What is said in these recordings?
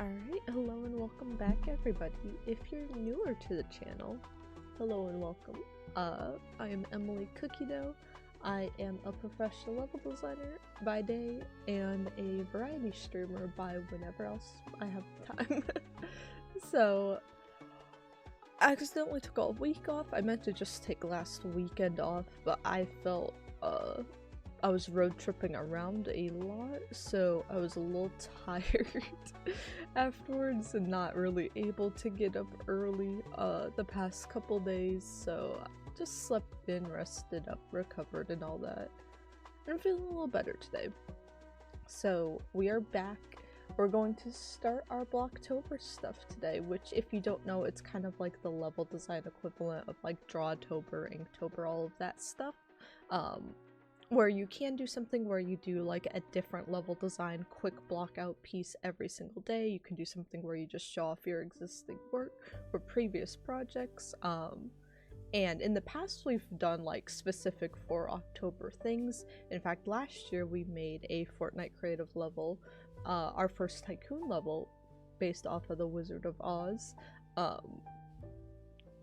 Alright, hello and welcome back everybody. If you're newer to the channel, hello and welcome. I am Emily Cookie Dough. I am a professional level designer by day and a variety streamer by whenever else I have time. So, I accidentally took a week off. I meant to just take last weekend off, but I felt, I was road tripping around a lot, so I was a little tired afterwards and not really able to get up early the past couple days, so I just slept in, rested up, recovered and all that. And I'm feeling a little better today. So we are back. We're going to start our Blocktober stuff today, which if you don't know, it's kind of like the level design equivalent of like Drawtober, Inktober, all of that stuff. Where you can do something where you do like a different level design quick block out piece every single day. You can do something where you just show off your existing work or previous projects. And in the past we've done like specific for October things. In fact, last year we made a Fortnite creative level, our first tycoon level based off of the Wizard of Oz.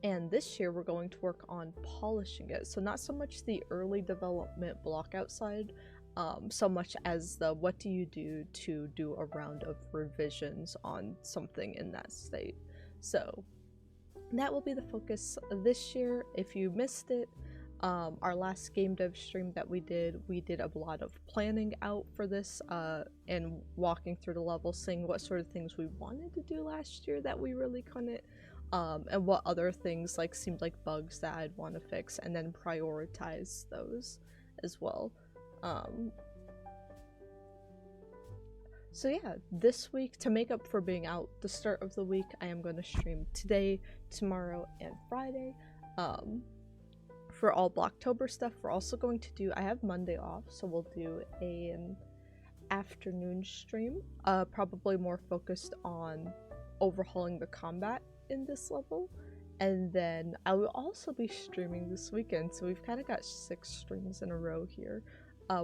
And this year we're going to work on polishing it. So not so much the early development block outside, so much as the what do you do to do a round of revisions on something in that state. So that will be the focus this year. If you missed it, our last game dev stream that we did a lot of planning out for this and walking through the level, seeing what sort of things we wanted to do last year that we really couldn't. And what other things like seemed like bugs that I'd want to fix, and then prioritize those as well. So yeah, this week, to make up for being out the start of the week, I am going to stream today, tomorrow, and Friday. For all Blocktober stuff, we're also going to do, I have Monday off, so we'll do an afternoon stream, probably more focused on overhauling the combat in this level, and then I will also be streaming this weekend, so we've kind of got 6 streams in a row here,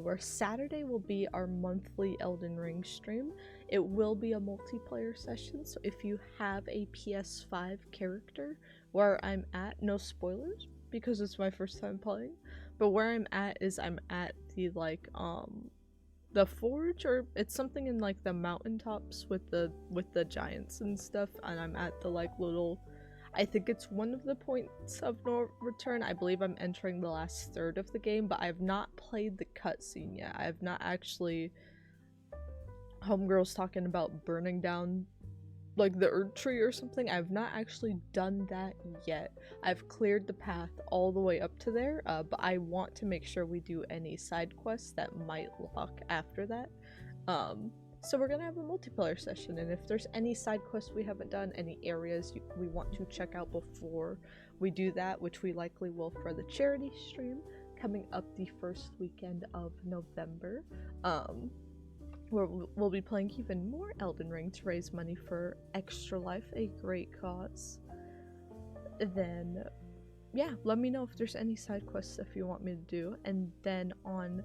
where Saturday will be our monthly Elden Ring stream. It will be a multiplayer session, so if you have a PS5 character, where I'm at, no spoilers because it's my first time playing, but where I'm at is I'm at the like the forge, or it's something in like the mountaintops with the giants and stuff, and I'm at the like little, I think it's one of the points of no return. I believe I'm entering the last third of the game, but I've not played the cutscene yet. I have not actually, homegirl's talking about burning down like the Erd tree or something. I've not actually done that yet. I've cleared the path all the way up to there, but I want to make sure we do any side quests that might lock after that. So we're gonna have a multiplayer session, and if there's any side quests we haven't done, any areas we want to check out before we do that, which we likely will for the charity stream coming up the first weekend of November, where we'll be playing even more Elden Ring to raise money for Extra Life, a great cause. Then, yeah, let me know if there's any side quests if you want me to do. And then on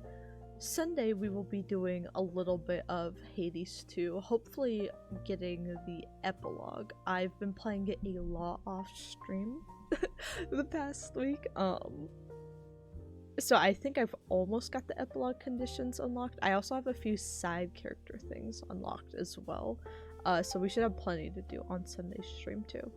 Sunday, we will be doing a little bit of Hades 2, hopefully getting the epilogue. I've been playing it a lot off stream the past week, so I think I've almost got the epilogue conditions unlocked. I also have a few side character things unlocked as well. So we should have plenty to do on Sunday's stream too.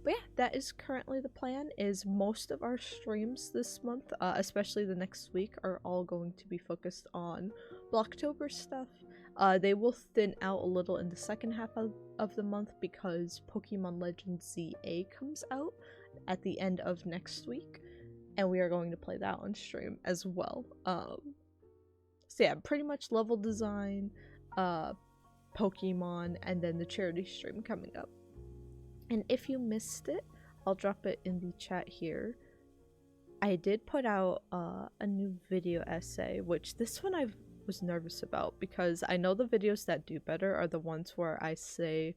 But yeah, that is currently the plan, is most of our streams this month, especially the next week, are all going to be focused on Blocktober stuff. They will thin out a little in the second half of the month because Pokemon Legends ZA comes out at the end of next week, and we are going to play that on stream as well. So yeah, pretty much level design, Pokemon, and then the charity stream coming up. And if you missed it, I'll drop it in the chat here. I did put out a new video essay, which this one I was nervous about because I know the videos that do better are the ones where I say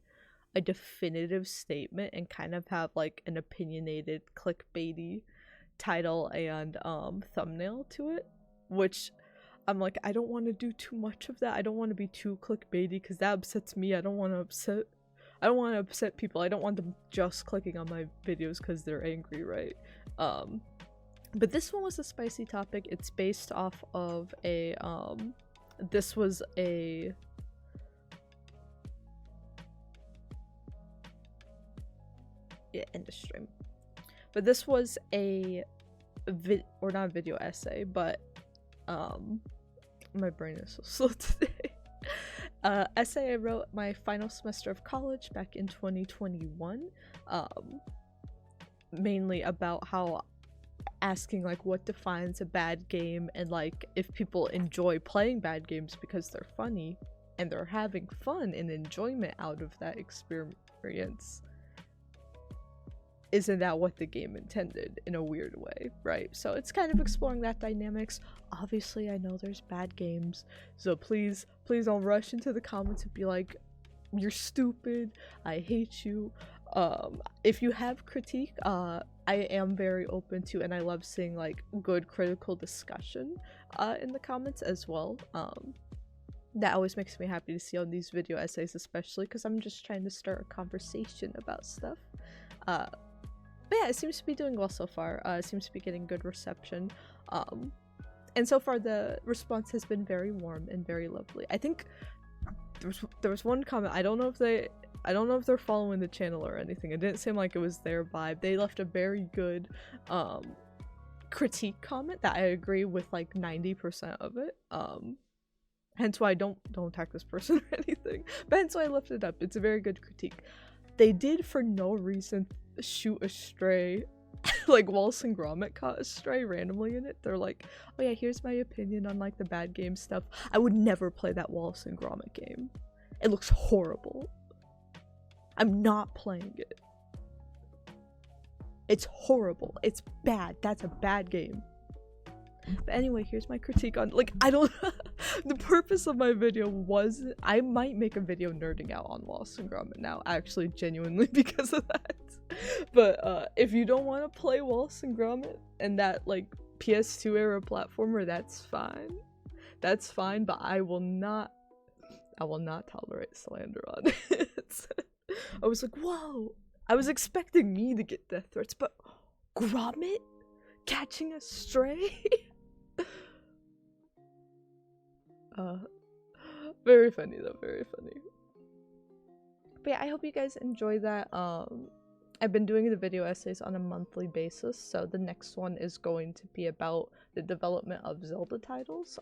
a definitive statement and kind of have like an opinionated clickbaity title and thumbnail to it, which I'm like, I don't want to do too much of that. I don't want to be too clickbaity because that upsets me. I don't want to upset people. I don't want them just clicking on my videos because they're angry, right? But this one was a spicy topic. It's based off of a this was a end of stream. But this was a or not a video essay, but my brain is so slow today. Essay I wrote my final semester of college back in 2021, mainly about how asking like what defines a bad game, and like if people enjoy playing bad games because they're funny and they're having fun and enjoyment out of that experience, isn't that what the game intended in a weird way, right? So it's kind of exploring that dynamics. Obviously, I know there's bad games, so please don't rush into the comments and be like, you're stupid, I hate you. If you have critique, I am very open to, and I love seeing like good critical discussion in the comments as well. That always makes me happy to see on these video essays, especially because I'm just trying to start a conversation about stuff. But yeah, it seems to be doing well so far. It seems to be getting good reception. And so far the response has been very warm and very lovely. I think there was one comment, I don't know if they're following the channel or anything. It didn't seem like it was their vibe. They left a very good critique comment that I agree with like 90% of it. Hence why don't attack this person or anything. But hence why I left it up. It's a very good critique. They did for no reason shoot a stray, like Wallace and Gromit caught a stray randomly in it. They're like, oh yeah, here's my opinion on like the bad game stuff. I would never play that Wallace and Gromit game. It looks horrible. I'm not playing it. It's horrible. It's bad. That's a bad game. But anyway, here's my critique on, like, I don't the purpose of my video was, I might make a video nerding out on Wallace and Gromit now, actually, genuinely, because of that. But if you don't want to play Wallace and Gromit and that like PS2 era platformer, that's fine, but I will not tolerate slander on it. I was like, whoa, I was expecting me to get death threats, but Gromit catching a stray? Very funny though, very funny. But yeah, I hope you guys enjoy that. I've been doing the video essays on a monthly basis, so the next one is going to be about the development of Zelda titles.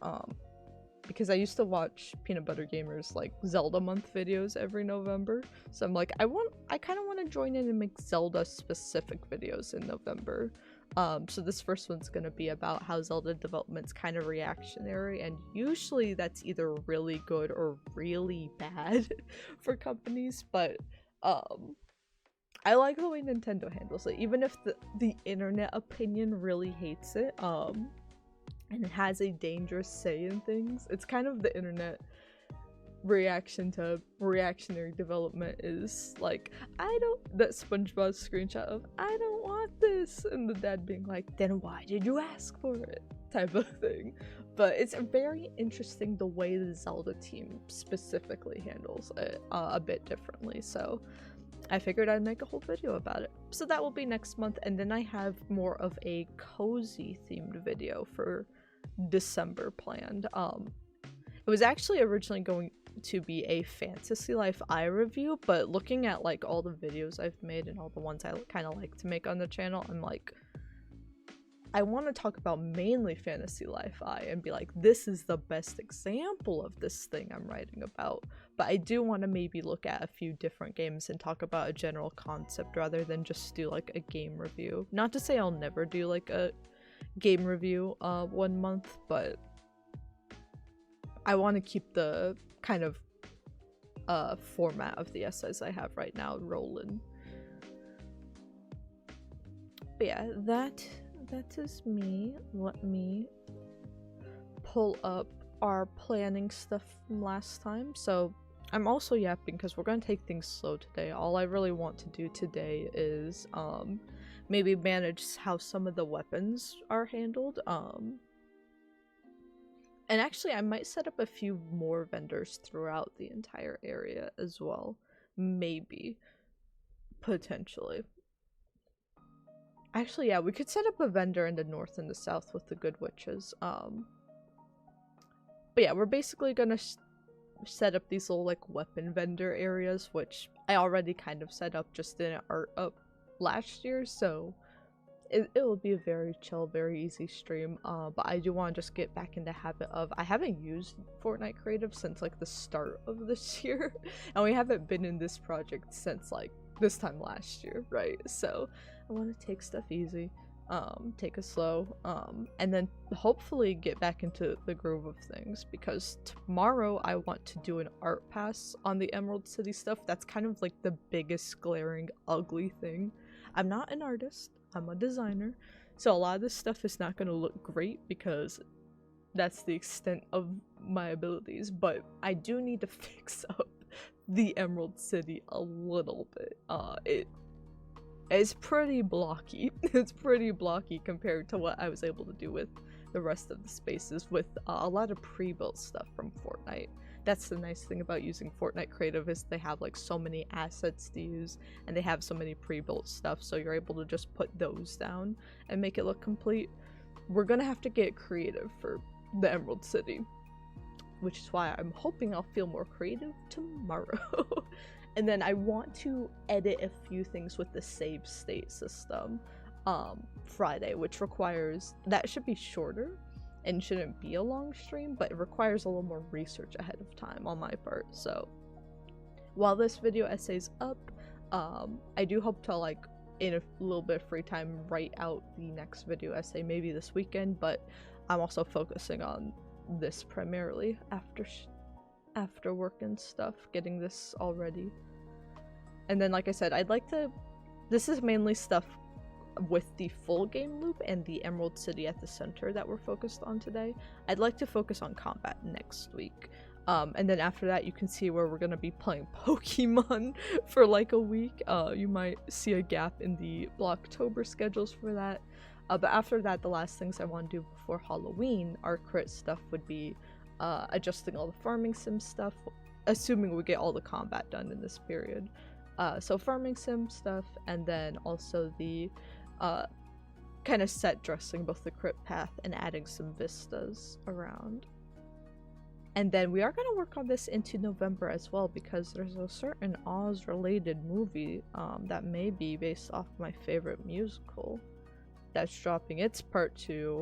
Because I used to watch Peanut Butter Gamer's like Zelda month videos every November, so I'm like, I kind of want to join in and make Zelda specific videos in November. So this first one's gonna be about how Zelda development's kind of reactionary, and usually that's either really good or really bad for companies, but I like the way Nintendo handles it, even if the internet opinion really hates it, and it has a dangerous say in things. It's kind of the internet reaction to reactionary development is like, that SpongeBob screenshot of, I don't want this, and the dad being like, then why did you ask for it, type of thing. But it's very interesting the way the Zelda team specifically handles it a bit differently, so I figured I'd make a whole video about it. So that will be next month, and then I have more of a cozy themed video for December planned. It was actually originally going to be a Fantasy Life eye review, but looking at like all the videos I've made and all the ones I kind of like to make on the channel, I'm like, I want to talk about mainly Fantasy Life eye and be like, this is the best example of this thing I'm writing about. But I do want to maybe look at a few different games and talk about a general concept rather than just do like a game review. Not to say I'll never do like a game review 1 month, but I want to keep the kind of format of the essays I have right now rolling. But yeah, that is me. Let me pull up our planning stuff from last time. So I'm also yapping because we're gonna take things slow today. All I really want to do today is maybe manage how some of the weapons are handled. And actually, I might set up a few more vendors throughout the entire area as well. Maybe. Potentially. Actually, yeah, we could set up a vendor in the north and the south with the Good Witches. But yeah, we're basically gonna set up these little, like, weapon vendor areas, which I already kind of set up, just didn't art up last year, so it will be a very chill, very easy stream. But I do want to just get back in the habit of, I haven't used Fortnite Creative since, like, the start of this year, and we haven't been in this project since, like, this time last year, right? So I want to take stuff easy, take it slow, and then hopefully get back into the groove of things, because tomorrow I want to do an art pass on the Emerald City stuff. That's kind of like the biggest glaring ugly thing. I'm not an artist, I'm a designer, so a lot of this stuff is not going to look great because that's the extent of my abilities, but I do need to fix up the Emerald City a little bit. It's pretty blocky. It's pretty blocky compared to what I was able to do with the rest of the spaces with a lot of pre-built stuff from Fortnite. That's the nice thing about using Fortnite Creative, is they have like so many assets to use and they have so many pre-built stuff, so you're able to just put those down and make it look complete. We're gonna have to get creative for the Emerald City, which is why I'm hoping I'll feel more creative tomorrow. And then I want to edit a few things with the save state system Friday, which requires, that should be shorter and shouldn't be a long stream, but it requires a little more research ahead of time on my part. So while this video essay's up, I do hope to, like, in a little bit of free time, write out the next video essay maybe this weekend, but I'm also focusing on this primarily after work and stuff, getting this all ready. And then, like I said, I'd like to, this is mainly stuff with the full game loop and the Emerald City at the center that we're focused on today. I'd like to focus on combat next week. And then after that, you can see where we're gonna be playing Pokemon for like a week. You might see a gap in the Blocktober schedules for that. But after that, the last things I want to do before Halloween, our crit stuff, would be adjusting all the farming sim stuff, assuming we get all the combat done in this period. So farming sim stuff, and then also the kind of set dressing both the crit path and adding some vistas around. And then we are going to work on this into November as well, because there's a certain Oz related movie that may be based off my favorite musical that's dropping its part 2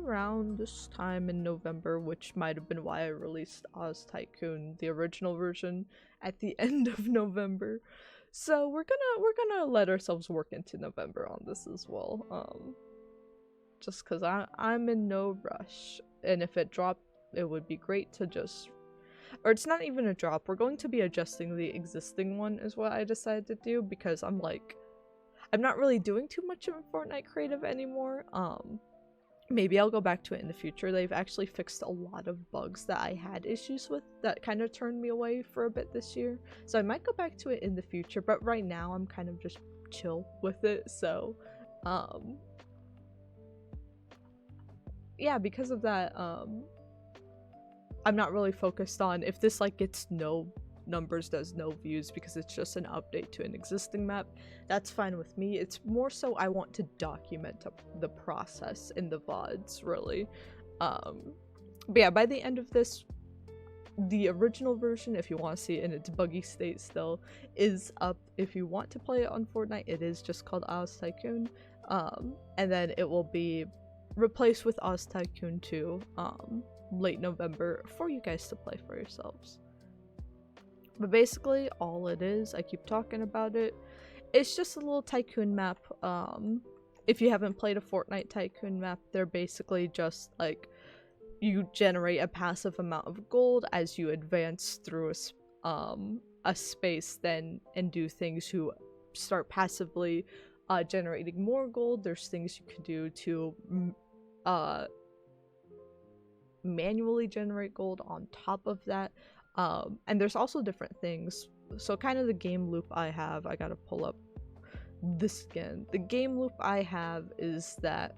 around this time in November, which might have been why I released Oz Tycoon, the original version, at the end of November. So we're gonna let ourselves work into November on this as well, just because I'm in no rush, and if it dropped, it would be great to just, or it's not even a drop, we're going to be adjusting the existing one is what I decided to do, because I'm not really doing too much in Fortnite Creative anymore. Maybe I'll go back to it in the future. They've actually fixed a lot of bugs that I had issues with that kind of turned me away for a bit this year. So I might go back to it in the future, but right now I'm kind of just chill with it. So, yeah, because of that, I'm not really focused on if this, like, gets no numbers, does no views, because it's just an update to an existing map. That's fine with me. It's more so I want to document the process in the VODs, really. But yeah, by the end of this, the original version, if you want to see it in its buggy state still, is up. If you want to play it on Fortnite, it is just called Oz Tycoon. And then it will be replaced with Oz Tycoon 2 late November for you guys to play for yourselves. But basically, all it is, I keep talking about it, it's just a little tycoon map. If you haven't played a Fortnite tycoon map, they're basically just like, you generate a passive amount of gold as you advance through a space, then, and do things to start passively generating more gold. There's things you can do to manually generate gold on top of that. And there's also different things. So kind of the game loop I have, I gotta pull up this again. The game loop I have is that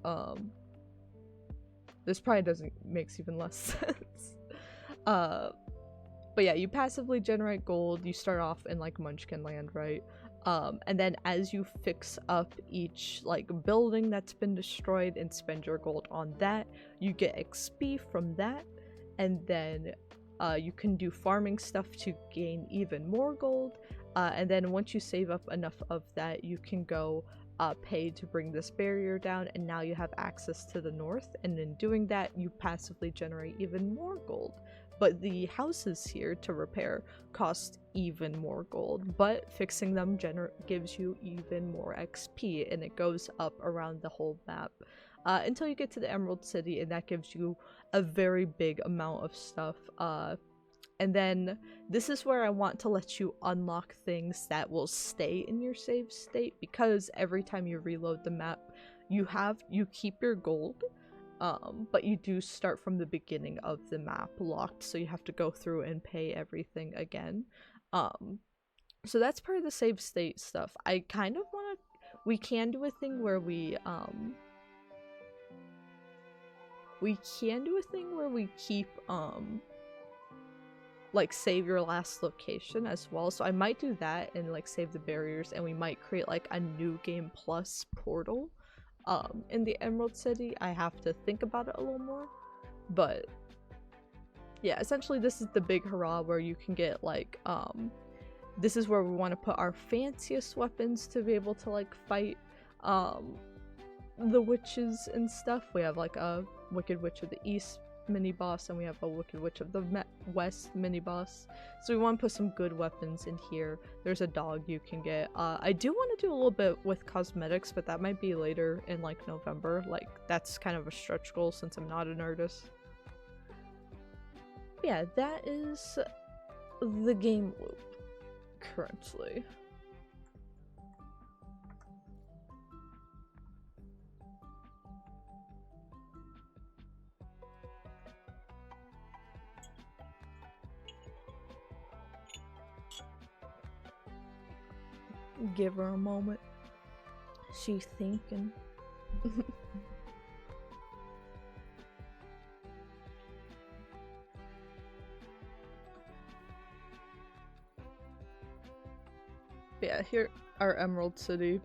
This probably doesn't makes even less sense. But yeah, you passively generate gold. You start off in like Munchkin Land, right? And then as you fix up each like building that's been destroyed and spend your gold on that, you get XP from that, and then you can do farming stuff to gain even more gold. And then once you save up enough of that, you can go pay to bring this barrier down, and now you have access to the north, and in doing that you passively generate even more gold. But the houses here to repair cost even more gold, but fixing them gives you even more XP, and it goes up around the whole map until you get to the Emerald City, and that gives you a very big amount of stuff. And then this is where I want to let you unlock things that will stay in your save state, because every time you reload the map, you keep your gold, but you do start from the beginning of the map locked, so you have to go through and pay everything again. So that's part of the save state stuff. I kind of want to, we can do a thing where we keep like save your last location as well, so I might do that and like save the barriers, and we might create like a new game plus portal in the Emerald City. I have to think about it a little more, but yeah, essentially this is the big hurrah where you can get like this is where we want to put our fanciest weapons to be able to like fight the witches and stuff. We have like a Wicked Witch of the East mini boss, and we have a Wicked Witch of the West mini boss, so we want to put some good weapons in here. There's a dog you can get. I do want to do a little bit with cosmetics, but that might be later in like November. Like that's kind of a stretch goal since I'm not an artist. Yeah, that is the game loop currently. Give her a moment. She's thinking. Yeah, here our Emerald City.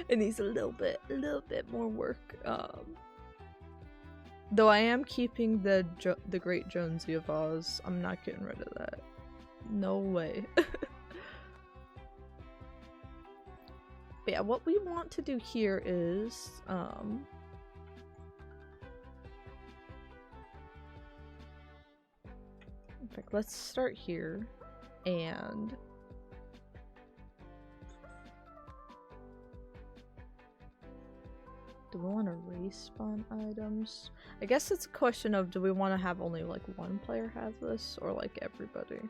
It needs a little bit more work. Though I am keeping the Great Jonesy of Oz. I'm not getting rid of that. No way. But yeah, what we want to do here is, in fact, let's start here, and do we want to respawn items? I guess it's a question of, do we want to have only like one player have this, or like everybody?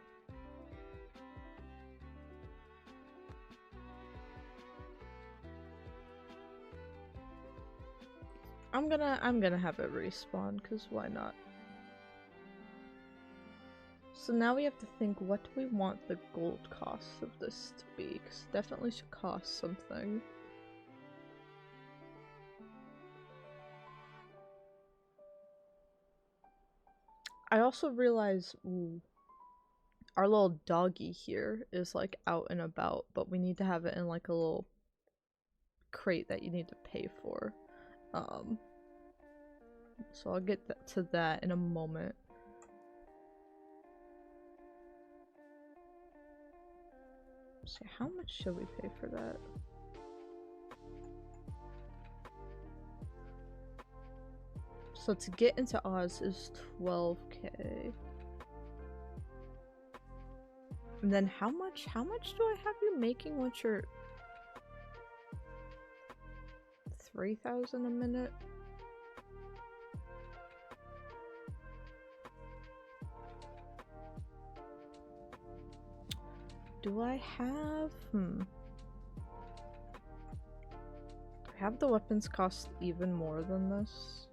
I'm gonna have it respawn, cause why not? So now we have to think, what do we want the gold cost of this to be? Cause it definitely should cost something. I also realize, ooh, our little doggy here is like out and about, but we need to have it in like a little crate that you need to pay for. So I'll get to that in a moment. So how much should we pay for that? So to get into Oz is 12k. And then how much do I have you making once you're 3,000 a minute? Do I have do I have the weapons cost even more than this?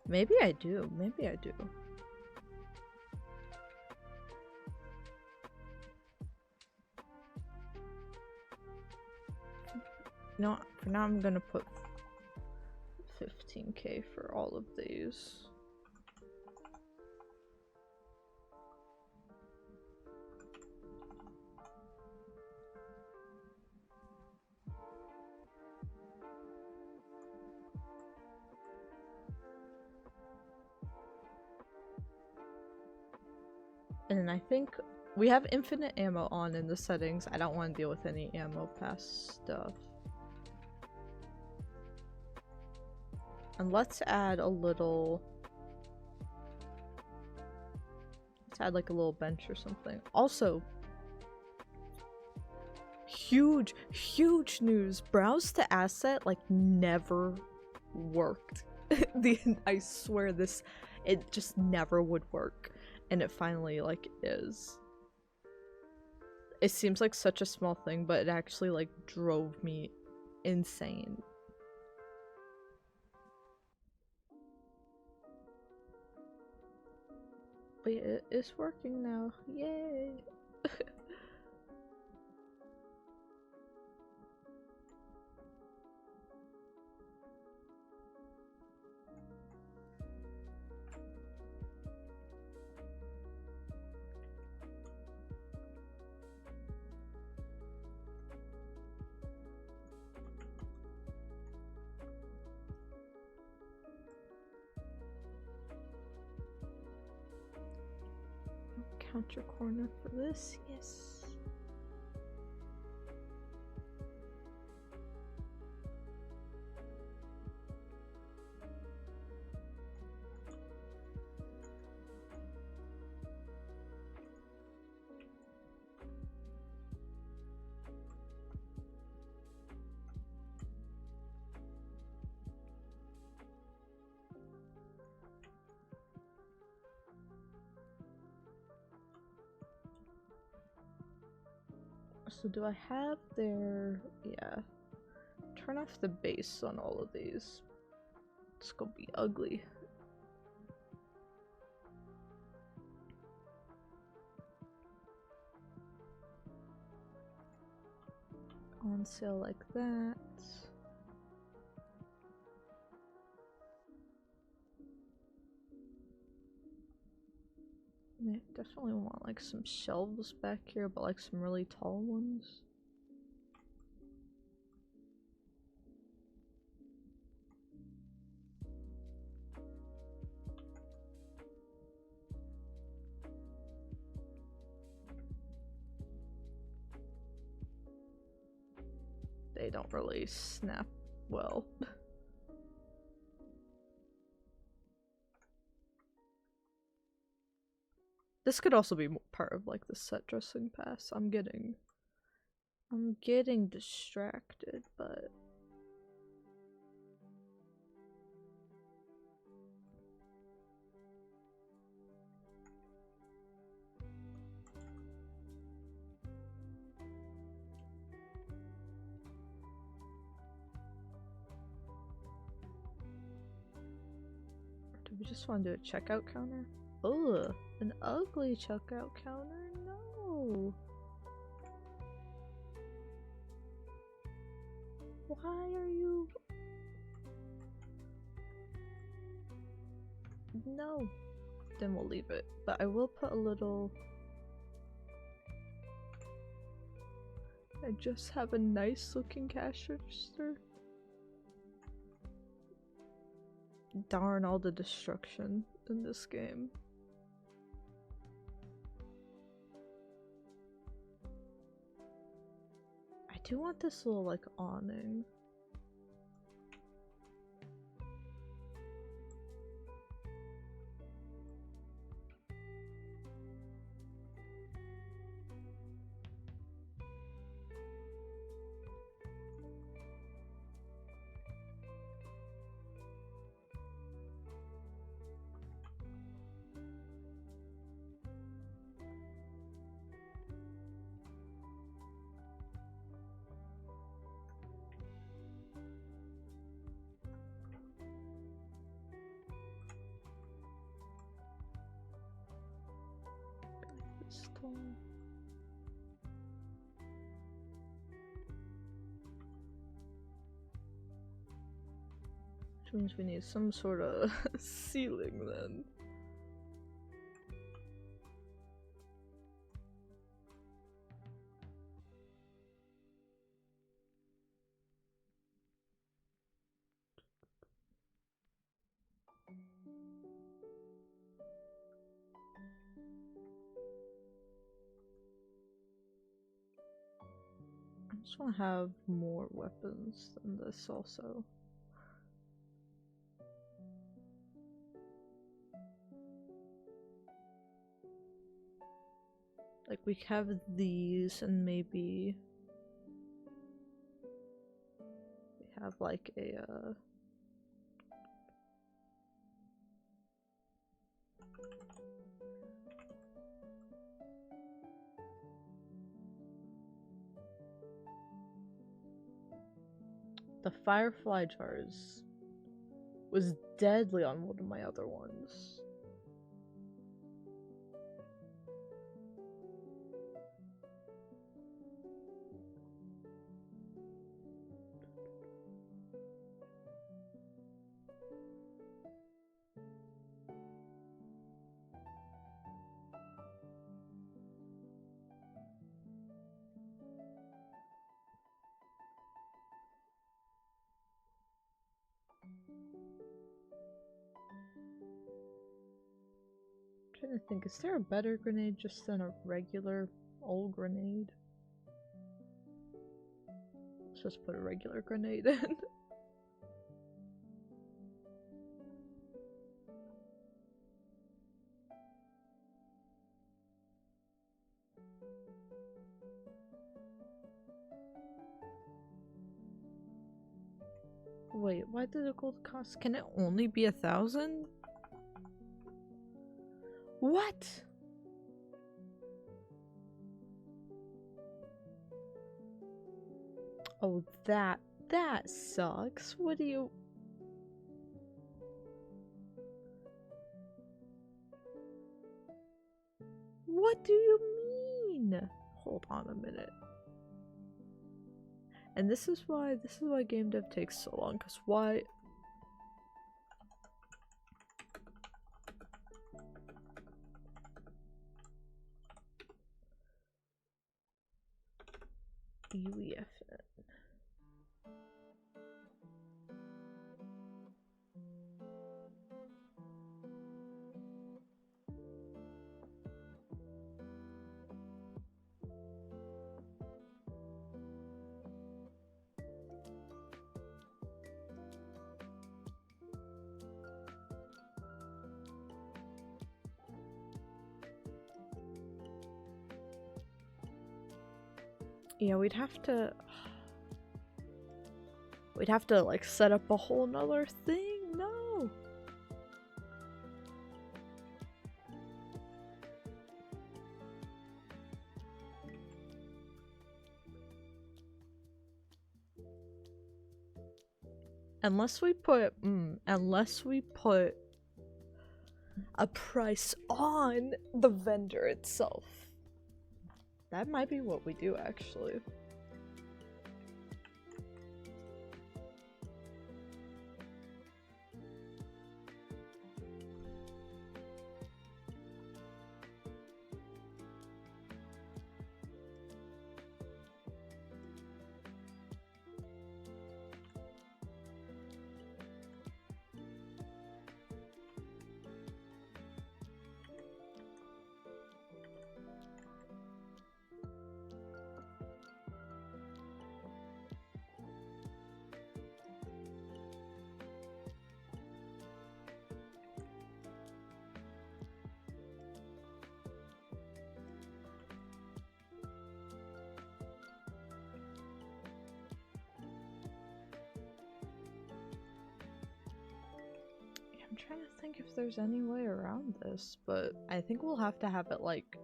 Maybe I do. Maybe I do. You know, for now I'm gonna put 15k for all of these. And I think we have infinite ammo on in the settings. I don't want to deal with any ammo pass stuff. And let's add a little... Let's add like a little bench or something. Also, huge news. Browse to asset like never worked. I swear this, it just never would work. And it finally like is. It seems like such a small thing, but it actually like drove me insane. But it is working now. Yay! Counter corner for this, yes. So do I have their... yeah. Turn off the base on all of these. It's gonna be ugly. On sale like that. I definitely want like some shelves back here, but like some really tall ones. They don't really snap well. This could also be part of like the set dressing pass. I'm getting distracted, but do we just want to do a checkout counter? Ugh, an ugly checkout counter? No. Why are you... No. Then we'll leave it. But I will put a little... I just have a nice looking cash register. Darn all the destruction in this game. I do want this little like awning. Which means we need some sort of ceiling then. I just want to have more weapons than this also. Like we have these and maybe we have like a the firefly jars was deadly on one of my other ones. I'm trying to think, is there a better grenade just than a regular old grenade? Let's just put a regular grenade in. Wait, why did the gold cost? Can it only be 1,000? What? Oh, that sucks. What do you... What do you mean? Hold on a minute. And this is why game dev takes so long, cause why... UEFN. Yeah, we'd have to like set up a whole nother thing. No. Unless we put a price on the vendor itself. That might be what we do, actually. I'm trying to think if there's any way around this, but I think we'll have to have it like...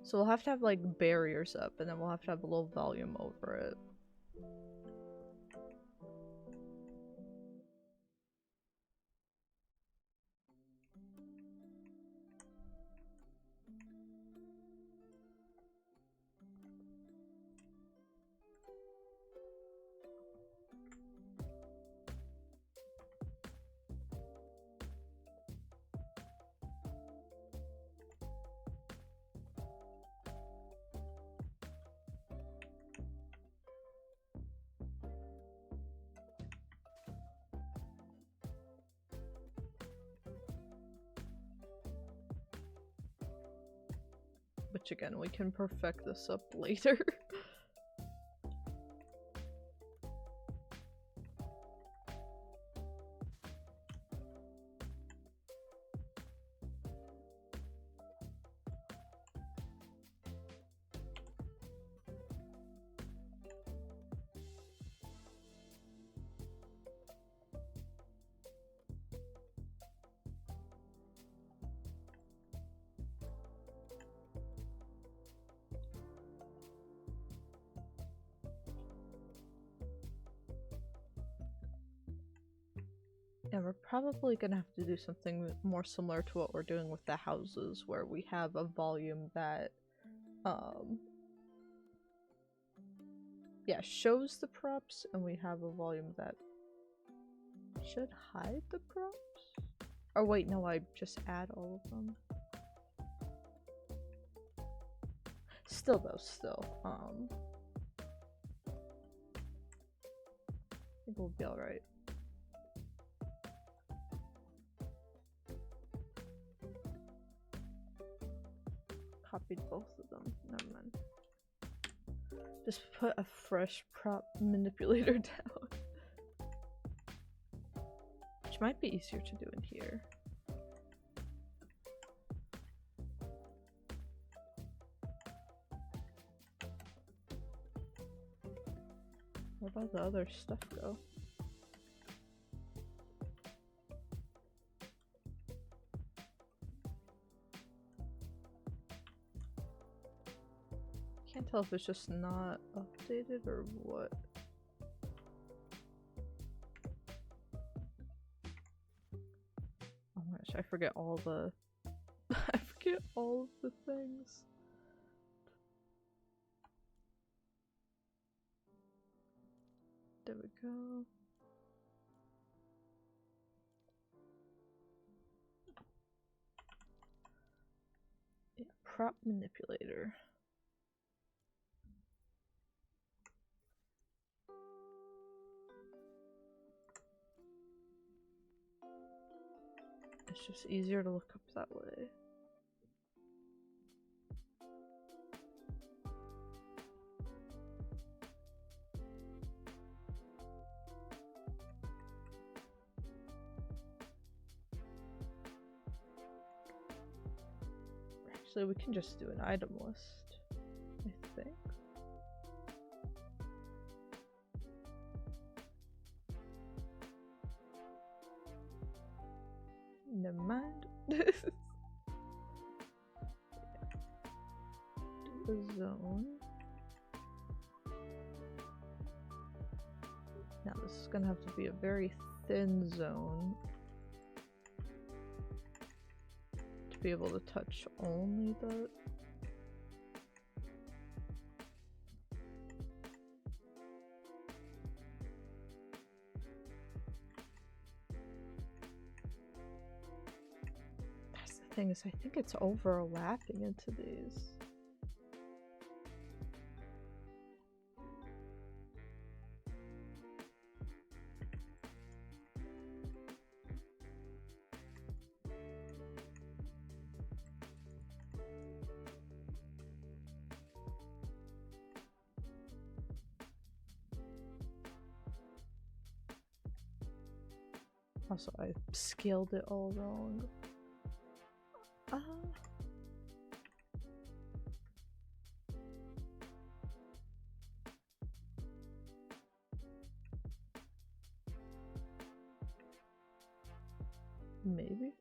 So we'll have to have like barriers up, and then we'll have to have a low volume over it. which again, we can perfect this up later. Yeah, we're probably gonna have to do something more similar to what we're doing with the houses, where we have a volume that, yeah, shows the props, and we have a volume that should hide the props? Or wait, no, I just add all of them. Still though, I think we'll be alright. Copied both of them. Never mind. Just put a fresh prop manipulator down. Which might be easier to do in here. Where about the other stuff go? Can't tell if it's just not updated or what. Oh my gosh, I forget all the I forget all of the things. There we go. Yeah, prop manipulator. It's just easier to look up that way. Actually, we can just do an item list, I think. Never mind. Do a zone. Now this is gonna have to be a very thin zone to be able to touch only the... That's the thing, is I think it's overlapping into these. Also, I scaled it all wrong. Maybe?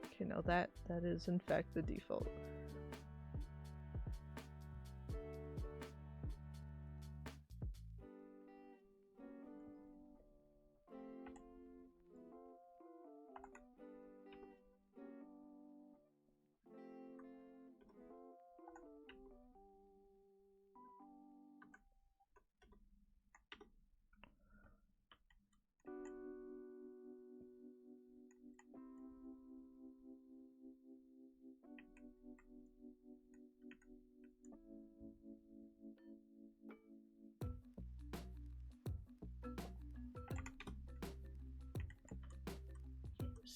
Okay, no, that is in fact the default.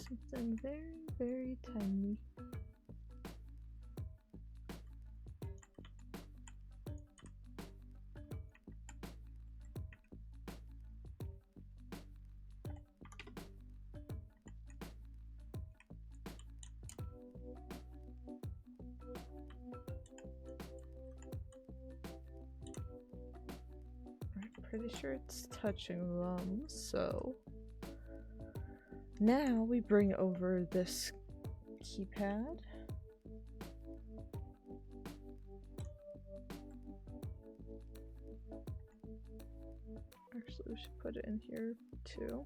Something very, very tiny. Pretty sure it's touching them, so now we bring over this keypad. Actually, we should put it in here too.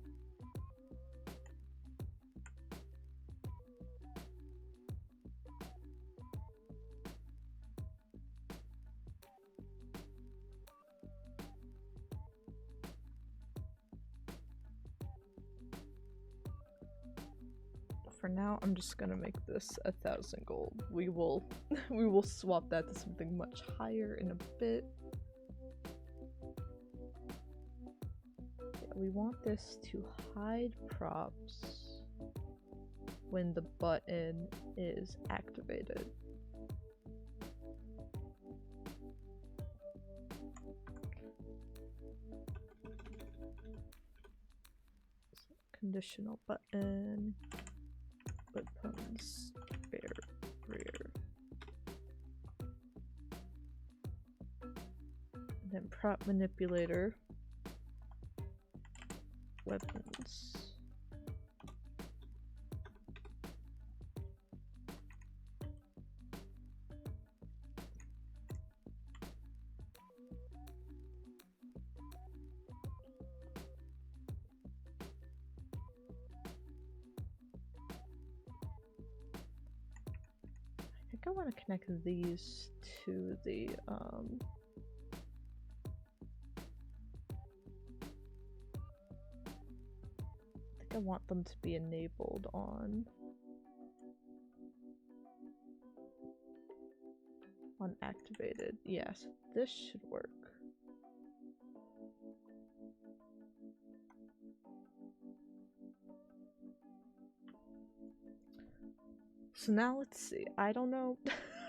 For now, I'm just gonna make this 1,000 gold. We will swap that to something much higher in a bit. Yeah, we want this to hide props when the button is activated. So, conditional button. Weapons barrier. And then prop manipulator. Weapons. I want to connect these to the I think I want them to be enabled on activated. Yes, this should work. So now let's see. I don't know.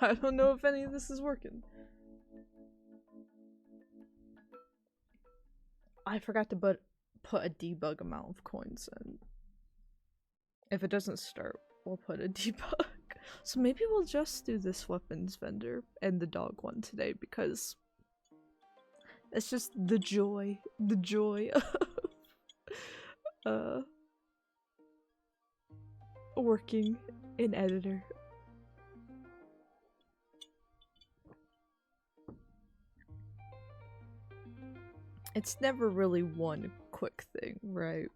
I don't know if any of this is working. I forgot to put a debug amount of coins in. If it doesn't start, we'll put a debug. So maybe we'll just do this weapons vendor and the dog one today because it's just the joy of working in editor. It's never really one quick thing, right?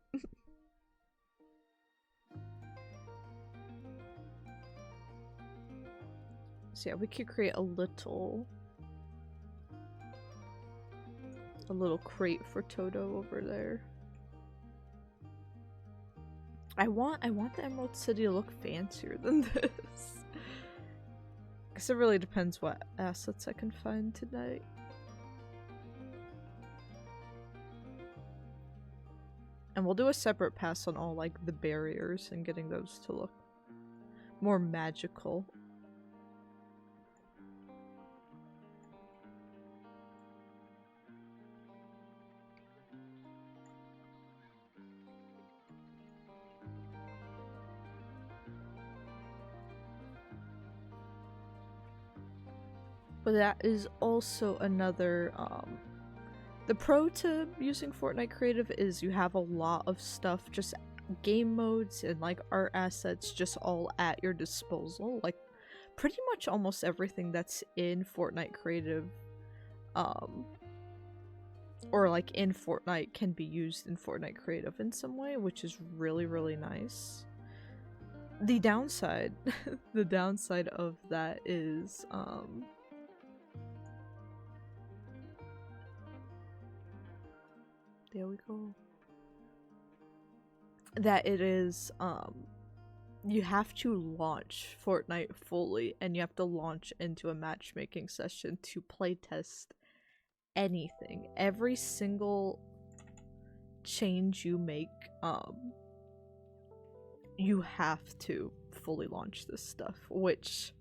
So yeah, we could create a little crate for Toto over there. I want the Emerald City to look fancier than this. Because it really depends what assets I can find tonight. And we'll do a separate pass on all, like, the barriers and getting those to look more magical. But that is also another, the pro to using Fortnite Creative is you have a lot of stuff, just game modes and like art assets just all at your disposal. Like pretty much almost everything that's in Fortnite Creative, or like in Fortnite can be used in Fortnite Creative in some way, which is really, really nice. The downside, the downside of that is, there we go. That it is, you have to launch Fortnite fully, and you have to launch into a matchmaking session to playtest anything. Every single change you make, you have to fully launch this stuff, which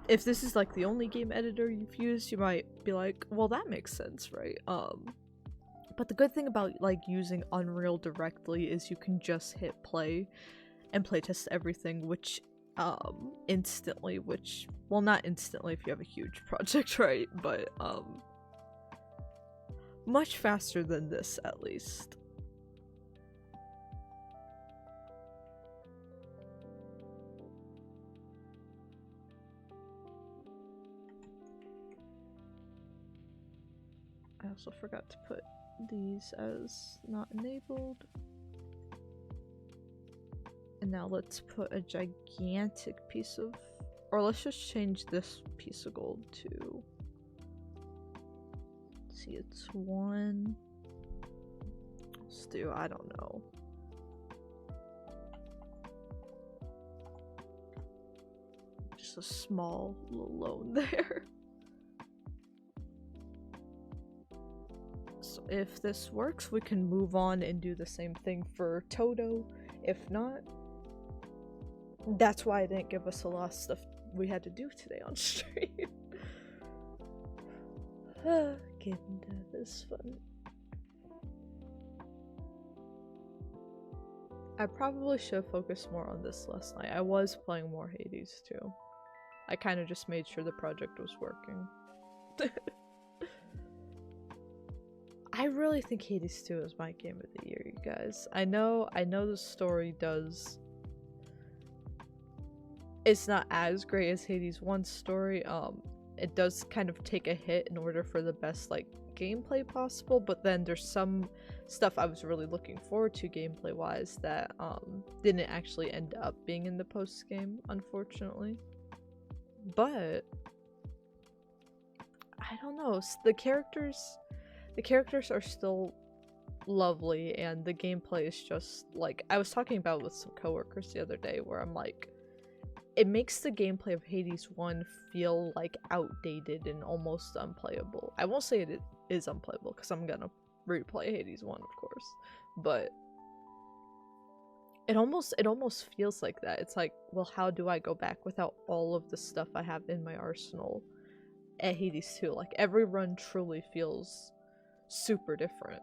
if this is like the only game editor you've used, you might be like, well, that makes sense, right? But the good thing about like using Unreal directly is you can just hit play and playtest everything, which instantly, which, well, not instantly if you have a huge project, right? But much faster than this, at least. I also forgot to put these as not enabled. And now let's put a gigantic piece of, or let's just change this piece of gold to, let's see, it's 1. Let's do, I don't know. Just a small little loan there. So if this works, we can move on and do the same thing for Toto. If not, that's why I didn't give us a lot of stuff we had to do today on stream. Getting to this fun. I probably should have focused more on this last night. I was playing more Hades too. I kind of just made sure the project was working. I really think Hades 2 is my game of the year, you guys. I know the story does... It's not as great as Hades 1's story. It does kind of take a hit in order for the best, like, gameplay possible, but then there's some stuff I was really looking forward to gameplay-wise that, didn't actually end up being in the post-game, unfortunately. But... I don't know, the characters are still lovely, and the gameplay is just, like, I was talking about with some coworkers the other day, where I'm like, it makes the gameplay of Hades 1 feel, like, outdated and almost unplayable. I won't say it is unplayable, because I'm gonna replay Hades 1, of course, but it almost feels like that. It's like, well, how do I go back without all of the stuff I have in my arsenal at Hades 2? Like, every run truly feels super different.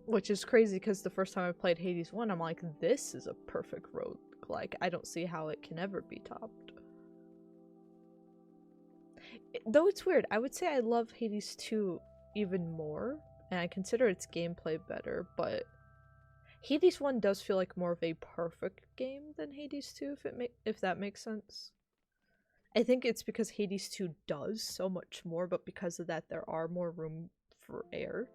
Which is crazy because the first time I played Hades 1, I'm like, this is a perfect roguelike. I don't see how it can ever be topped. Though it's weird, I would say I love Hades 2 even more, and I consider its gameplay better, but Hades 1 does feel like more of a perfect game than Hades 2, if that makes sense. I think it's because Hades 2 does so much more, but because of that there are more room for error.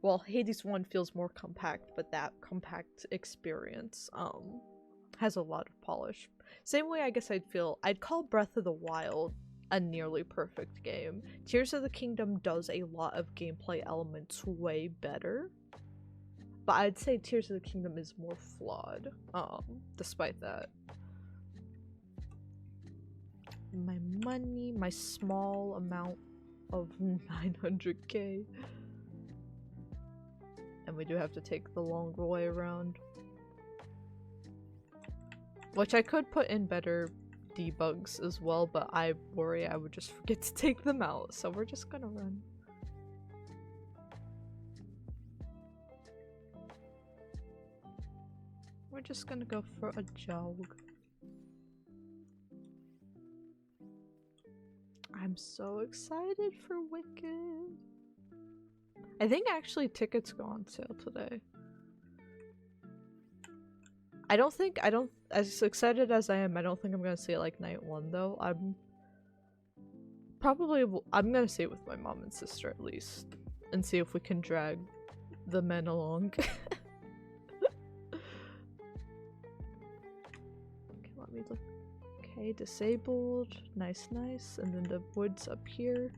Well, Hades 1 feels more compact, but that compact experience has a lot of polish. Same way I guess I'd call Breath of the Wild a nearly perfect game. Tears of the Kingdom does a lot of gameplay elements way better, but I'd say Tears of the Kingdom is more flawed, despite that. My money, my small amount of 900k. And we do have to take the longer way around. Which I could put in better debugs as well, but I worry I would just forget to take them out, so we're just gonna run. We're just gonna go for a jog. I'm so excited for Wicked. I think actually tickets go on sale today. I don't, as excited as I am, I don't think I'm gonna see it like night 1 though. I'm gonna see it with my mom and sister at least, and see if we can drag the men along. Okay, let me look. Okay, disabled, nice, and then the woods up here.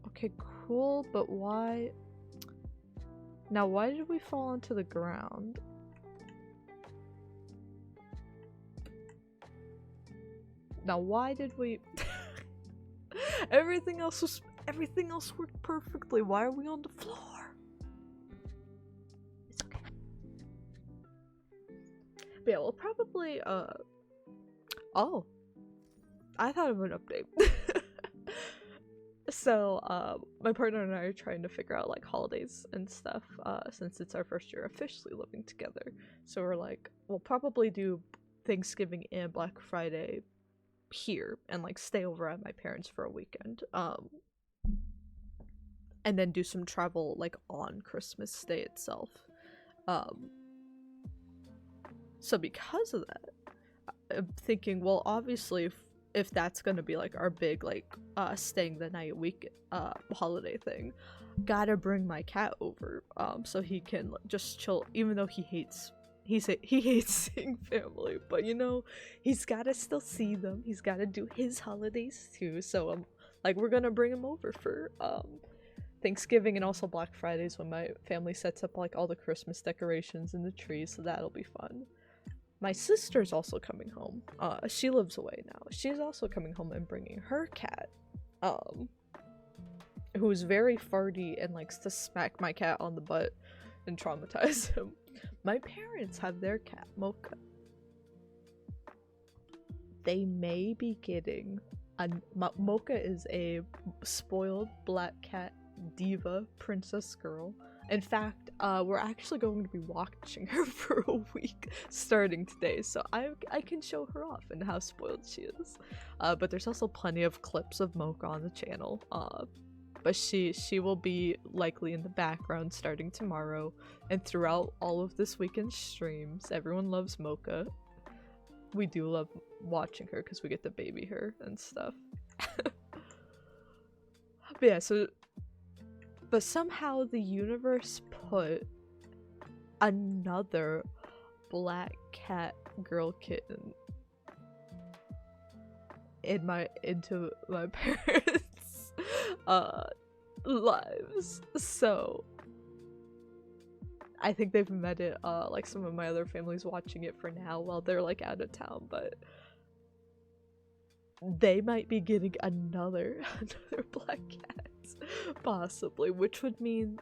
Okay, cool, but why? Now, why did we fall onto the ground? Now, why did we... Everything else worked perfectly. Why are we on the floor? It's okay. But yeah, we'll probably oh, I thought of an update. So, my partner and I are trying to figure out like holidays and stuff, since it's our first year officially living together. So we're like, we'll probably do Thanksgiving and Black Friday here and like stay over at my parents for a weekend. And then do some travel like on Christmas Day itself. So because of that, I'm thinking, well, obviously if that's gonna be like our big like staying the night week holiday thing, gotta bring my cat over so he can just chill, even though he hates seeing family, but you know, he's gotta still see them, he's gotta do his holidays too. So like we're gonna bring him over for Thanksgiving and also Black Fridays when my family sets up like all the Christmas decorations and the trees, so that'll be fun. My sister's also coming home. She lives away now. She's also coming home and bringing her cat, who's very farty and likes to smack my cat on the butt and traumatize him. My parents have their cat, Mocha. They may be getting Mocha is a spoiled black cat diva princess girl. In fact, we're actually going to be watching her for a week starting today, so I can show her off and how spoiled she is. But there's also plenty of clips of Mocha on the channel. But she will be likely in the background starting tomorrow and throughout all of this weekend's streams. Everyone loves Mocha. We do love watching her because we get to baby her and stuff. But yeah, but somehow the universe put another black cat girl kitten into my parents' lives. So I think they've met it, like some of my other family's watching it for now while they're like out of town, but they might be getting another black cat. Possibly, which would mean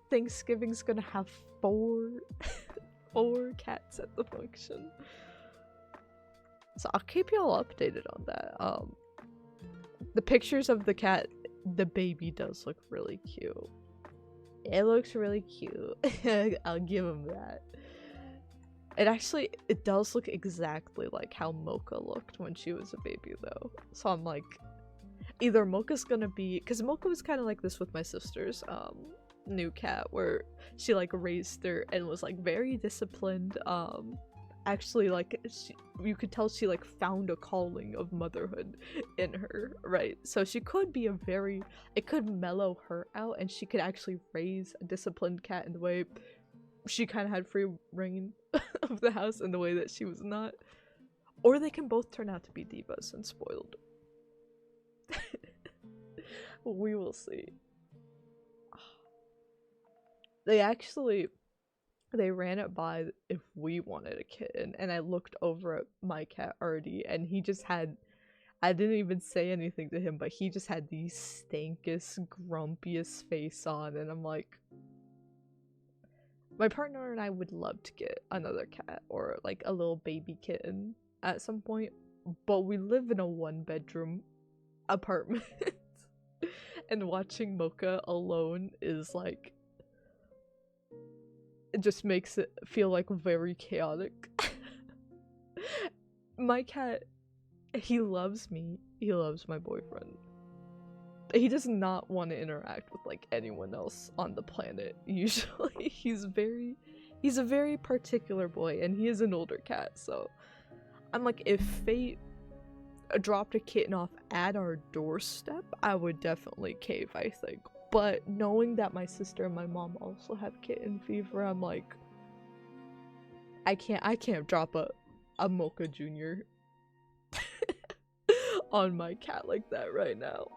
Thanksgiving's gonna have four cats at the function. So I'll keep y'all updated on that. The pictures of the cat, the baby does look really cute. It looks really cute. I'll give him that. It does look exactly like how Mocha looked when she was a baby though. So I'm like, either Mocha's gonna be, because Mocha was kind of like this with my sister's new cat, where she like raised her and was like very disciplined. Actually, like you could tell she like found a calling of motherhood in her, right? So she could be it could mellow her out and she could actually raise a disciplined cat in the way she kind of had free reign of the house in the way that she was not. Or they can both turn out to be divas and spoiled. We will see. They ran it by if we wanted a kitten, and I looked over at my cat Artie, and I didn't even say anything to him, but he just had the stankest, grumpiest face on, and I'm like, my partner and I would love to get another cat or like a little baby kitten at some point, but we live in a 1-bedroom apartment. And watching Mocha alone is like, it just makes it feel like very chaotic. My cat, he loves me, he loves my boyfriend. He does not want to interact with like anyone else on the planet usually. He's a very particular boy, and he is an older cat, so I'm like, if fate dropped a kitten off at our doorstep, I would definitely cave, I think. But knowing that my sister and my mom also have kitten fever, I'm like, I can't drop a Mocha Jr. on my cat like that right now.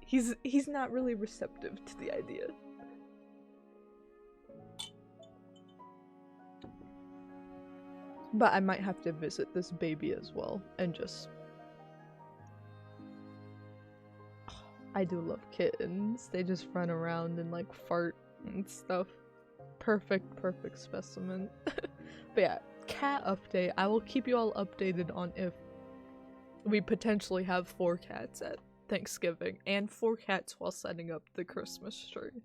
He's not really receptive to the idea. But I might have to visit this baby as well and just I do love kittens. They just run around and like fart and stuff. Perfect specimen. But yeah, cat update. I will keep you all updated on if we potentially have 4 cats at Thanksgiving and 4 cats while setting up the Christmas tree.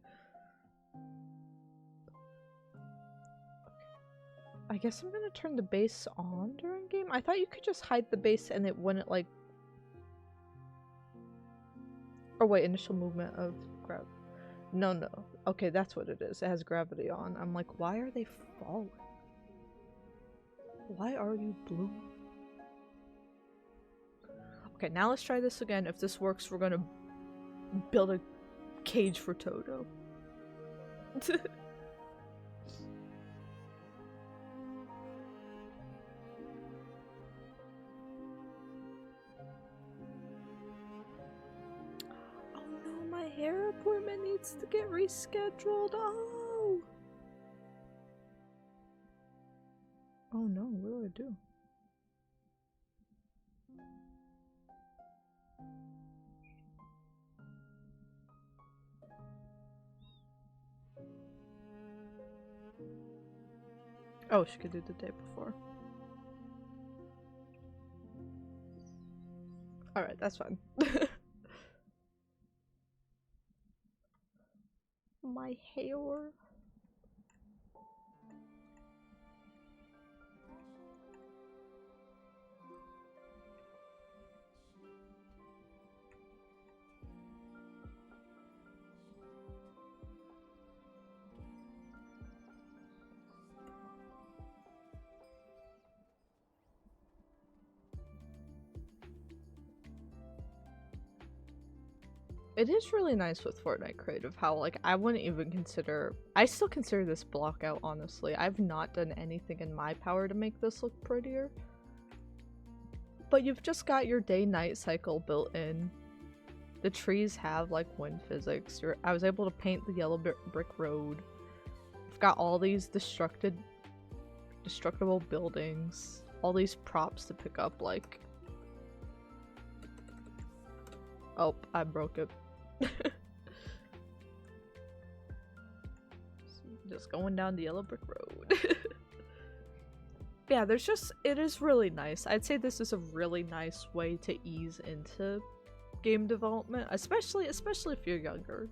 I guess I'm gonna turn the base on during game. I thought you could just hide the base and it wouldn't like. Or wait, initial movement of grab. No. Okay, that's what it is. It has gravity on. I'm like, why are they falling? Why are you blue? Okay, now let's try this again. If this works, we're gonna build a cage for Toto. Hair appointment needs to get rescheduled. Oh no, what do I do? Oh, she could do the day before. Alright, that's fine. My hair. It is really nice with Fortnite Creative how, like, I wouldn't even consider- I still consider this block out, honestly. I've not done anything in my power to make this look prettier. But you've just got your day-night cycle built in. The trees have, like, wind physics. I was able to paint the yellow brick road. I've got all these destructible buildings. All these props to pick up, like... Oh, I broke it. Just going down the yellow brick road. Yeah, there's just- it is really nice. I'd say this is a really nice way to ease into game development, especially if you're younger.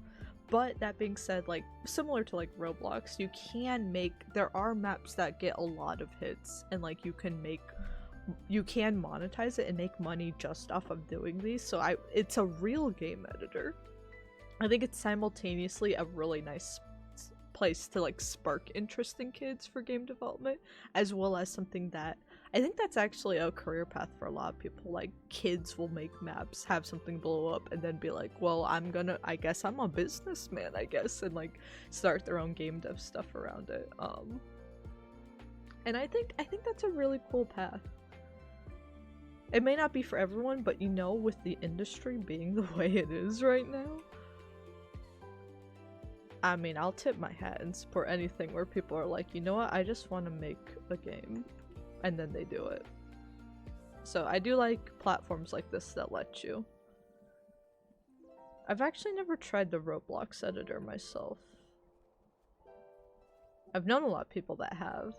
But that being said, like, similar to like Roblox, you can make- there are maps that get a lot of hits, and like you can monetize it and make money just off of doing these, so it's a real game editor. I think it's simultaneously a really nice place to like spark interest in kids for game development, as well as something that I think that's actually a career path for a lot of people. Like, kids will make maps, have something blow up, and then be like, well, I guess I'm a businessman, I guess, and like start their own game dev stuff around it. And I think that's a really cool path. It may not be for everyone, but you know, with the industry being the way it is right now, I mean, I'll tip my hat and support anything where people are like, you know what, I just want to make a game, and then they do it. So I do like platforms like this that let you. I've actually never tried the Roblox editor myself. I've known a lot of people that have.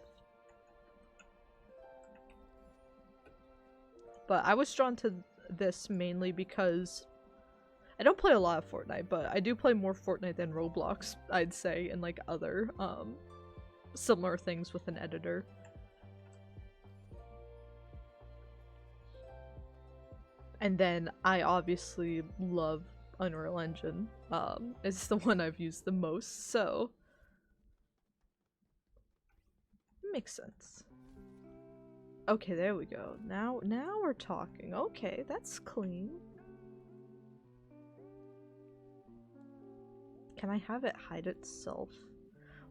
But I was drawn to this mainly because I don't play a lot of Fortnite, but I do play more Fortnite than Roblox, I'd say, and like other similar things with an editor. And then I obviously love Unreal Engine. It's the one I've used the most, so it makes sense. Okay, there we go. Now we're talking. Okay, that's clean. Can I have it hide itself?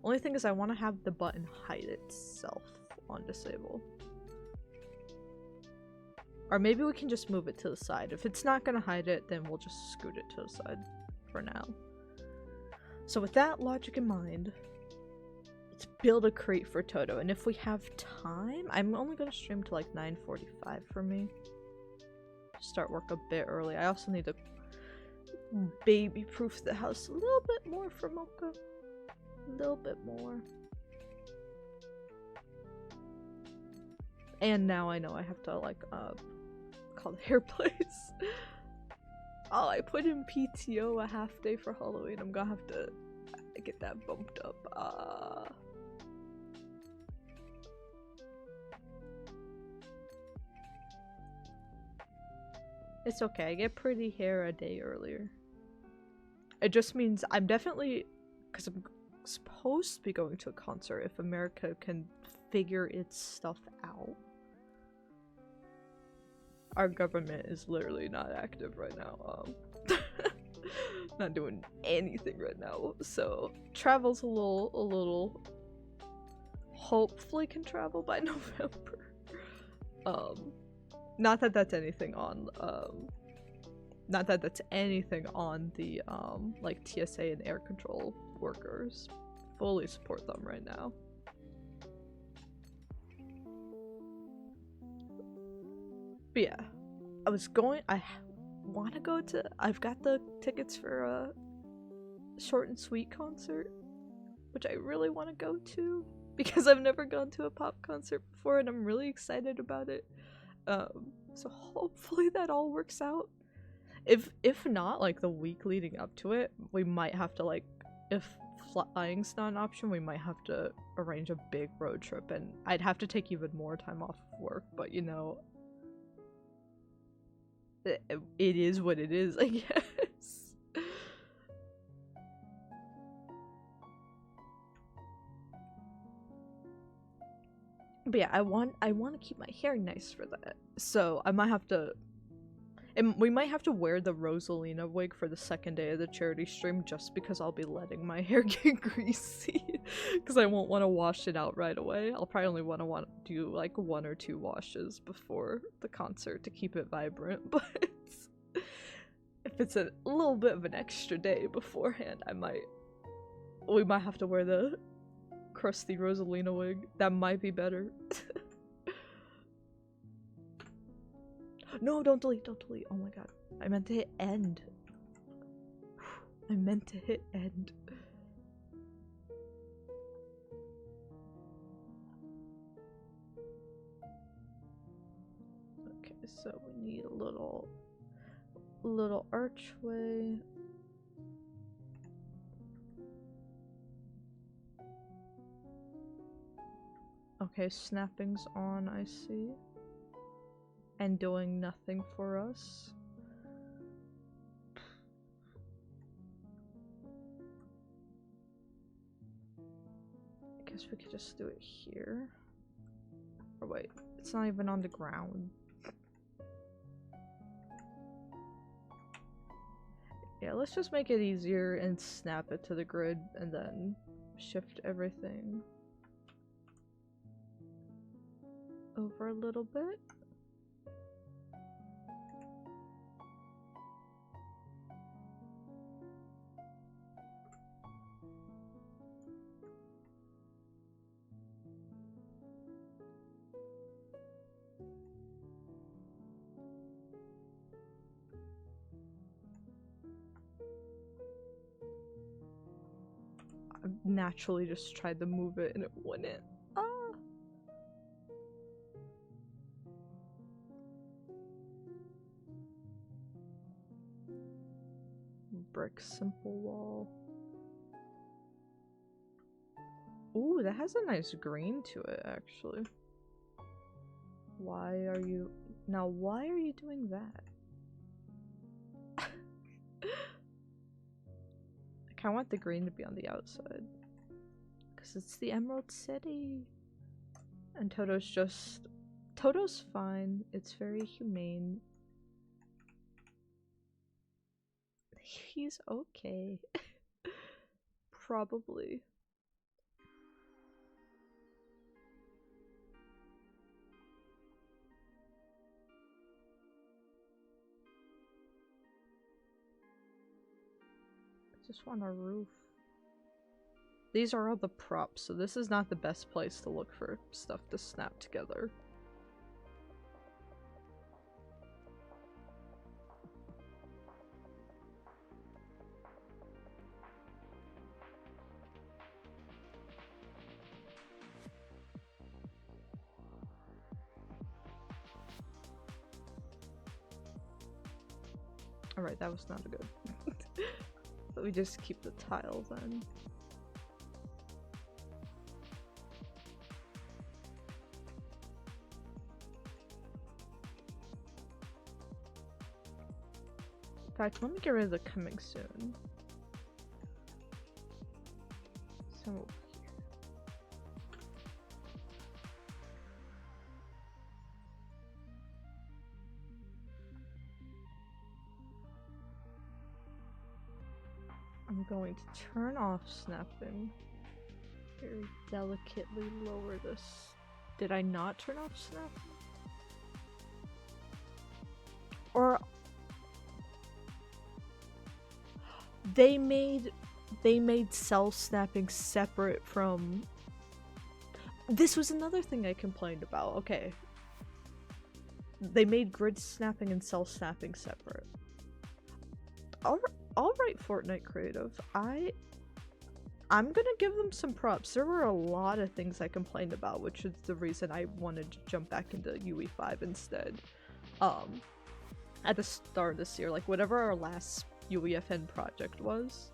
Only thing is I want to have the button hide itself on disable. Or maybe we can just move it to the side. If it's not gonna hide it, then we'll just scoot it to the side for now. So with that logic in mind, let's build a crate for Toto. And if we have time, I'm only gonna stream to like 9:45 for me. Start work a bit early. I also need to baby-proof the house a little bit more for Mocha. A little bit more. And now I know I have to, like, call the hair place. Oh, I put in PTO a half day for Halloween. I'm gonna have to get that bumped up. It's okay, I get pretty hair a day earlier. It just means I'm definitely, because I'm supposed to be going to a concert if America can figure its stuff out. Our government is literally not active right now. Not doing anything right now. So travel's a little. Hopefully can travel by November. Not that that's anything on. Not that that's anything on the like TSA and air control workers. Fully support them right now. But yeah, I want to go to, I've got the tickets for a Short and Sweet concert, which I really want to go to, because I've never gone to a pop concert before, and I'm really excited about it. So hopefully that all works out. If not, like, the week leading up to it, we might have to, like, if flying's not an option, we might have to arrange a big road trip, and I'd have to take even more time off of work, but you know, it is what it is, I guess. But yeah, I want to keep my hair nice for that, so I might have to, and we might have to wear the Rosalina wig for the second day of the charity stream, just because I'll be letting my hair get greasy, because I won't want to wash it out right away. I'll probably only want to do like 1 or 2 washes before the concert to keep it vibrant, but if it's a little bit of an extra day beforehand, we might have to wear the crusty Rosalina wig. That might be better. No, don't delete. Oh my god. I meant to hit end. I meant to hit end. Okay, so we need a little archway. Okay, snapping's on, I see. And doing nothing for us. I guess we could just do it here. Or wait, it's not even on the ground. Yeah, let's just make it easier and snap it to the grid and then shift everything over a little bit. I naturally just tried to move it and it wouldn't. Brick simple wall. Ooh, that has a nice green to it, actually. Why are you doing that? I kinda want the green to be on the outside. Because it's the Emerald City. And Toto's fine. It's very humane. He's okay. Probably. I just want a roof. These are all the props, so this is not the best place to look for stuff to snap together. Alright, that was not a good. But we just keep the tile then. In fact, let me get rid of the coming soon. So I'm going to turn off snapping. Very delicately lower this. Did I not turn off snapping? Or they made cell snapping separate from. This was another thing I complained about. Okay. They made grid snapping and cell snapping separate. Alright, Fortnite Creative. I'm gonna give them some props. There were a lot of things I complained about, which is the reason I wanted to jump back into UE5 instead. At the start of this year, like whatever our last UEFN project was,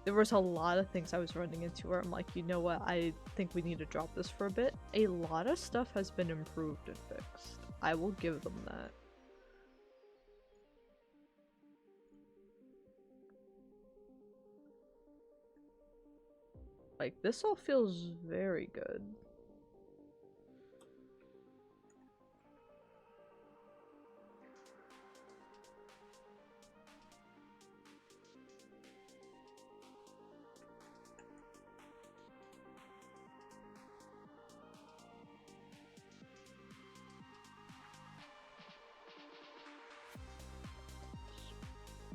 there was a lot of things I was running into where I'm like, you know what, I think we need to drop this for a bit. A lot of stuff has been improved and fixed. I will give them that. Like, this all feels very good.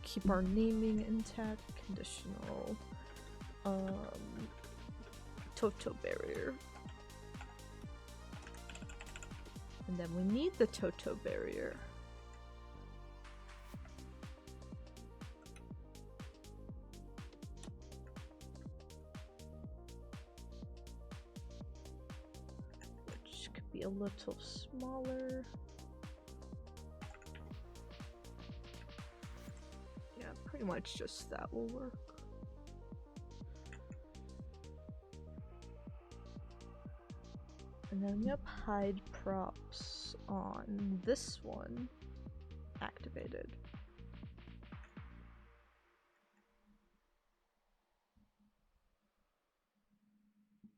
Keep our naming intact, conditional, Toto barrier. And then we need the Toto barrier. Which could be a little smaller. Yeah, pretty much just that will work. And then, yep, hide props on this one activated.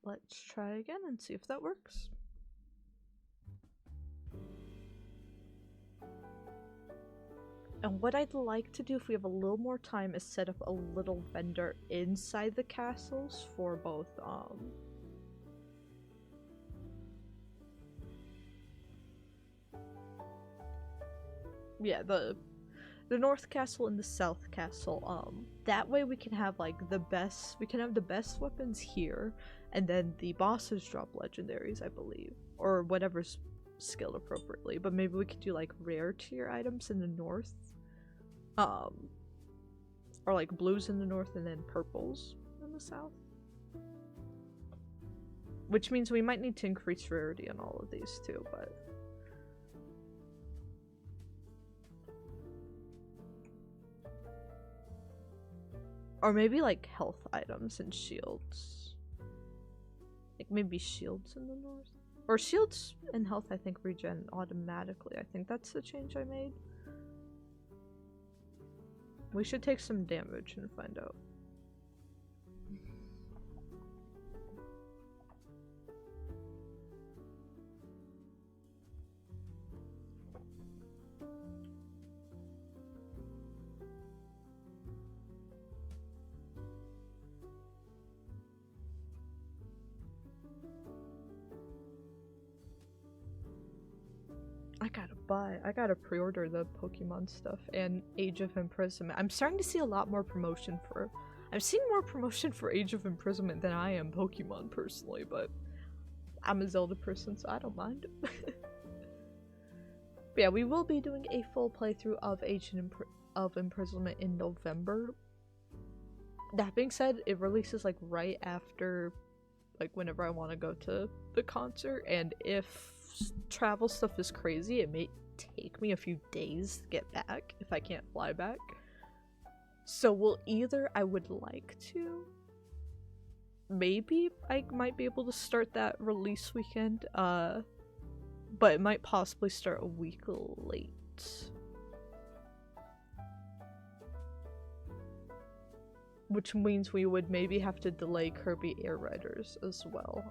Let's try again and see if that works. And what I'd like to do if we have a little more time is set up a little vendor inside the castles for both, yeah, the North Castle and the South Castle. That way we can have like the best weapons here, and then the bosses drop legendaries, I believe, or whatever's skilled appropriately. But maybe we could do like rare tier items in the north, or like blues in the north and then purples in the south. Which means we might need to increase rarity on all of these too, but. Or maybe like health items and shields. Like maybe shields in the north. Or shields and health I think regen automatically. I think that's the change I made. We should take some damage and find out. I gotta pre-order the Pokemon stuff and Age of Imprisonment. I'm starting to see a lot more promotion for. I'm seeing more promotion for Age of Imprisonment than I am Pokemon personally, but I'm a Zelda person, so I don't mind. But yeah, we will be doing a full playthrough of Age of Imprisonment in November. That being said, it releases like right after, like whenever I want to go to the concert, and if travel stuff is crazy, it may take me a few days to get back if I can't fly back. So I would like to, maybe I might be able to start that release weekend, but it might possibly start a week late. Which means we would maybe have to delay Kirby Air Riders as well.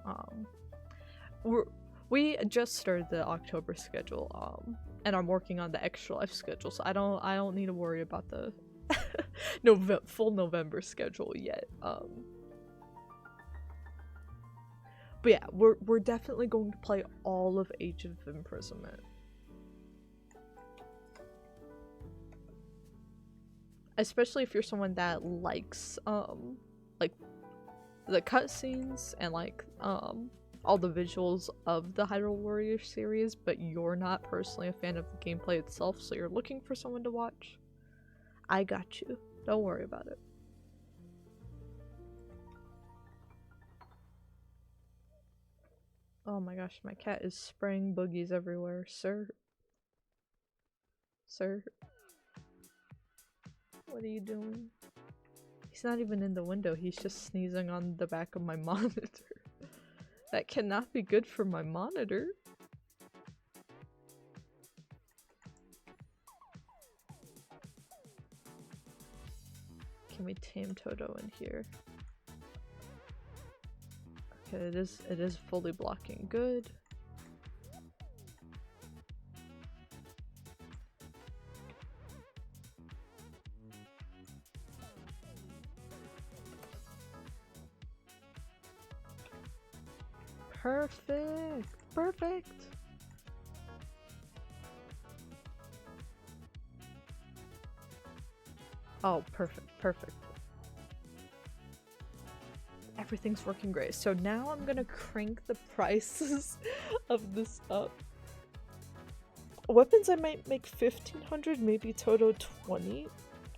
We just started the October schedule, and I'm working on the Extra Life schedule, so I don't need to worry about the full November schedule yet. But yeah, we're definitely going to play all of Age of Imprisonment. Especially if you're someone that likes like the cutscenes and like all the visuals of the Hyrule Warrior series, but you're not personally a fan of the gameplay itself, so you're looking for someone to watch, I got you. Don't worry about it. Oh my gosh, my cat is spraying boogies everywhere. Sir? Sir? What are you doing? He's not even in the window, he's just sneezing on the back of my monitor. That cannot be good for my monitor. Can we tame Toto in here? Okay, it is fully blocking. Good. Perfect! Perfect! Oh, perfect, perfect. Everything's working great. So now I'm gonna crank the prices of this up. Weapons I might make 1500, maybe Toto 20.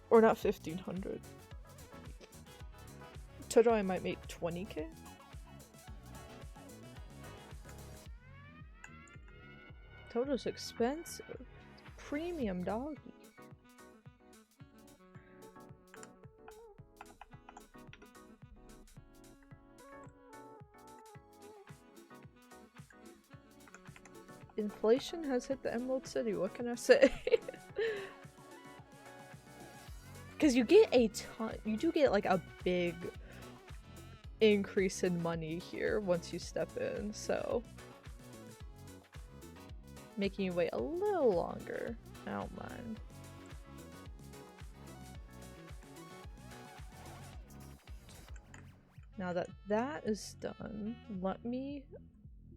Or not 1500. Toto I might make 20k. Toto's expensive. Premium doggy. Inflation has hit the Emerald City, what can I say? Because you get a ton, you do get like a big increase in money here once you step in, so making you wait a little longer, I don't mind. Now that that is done,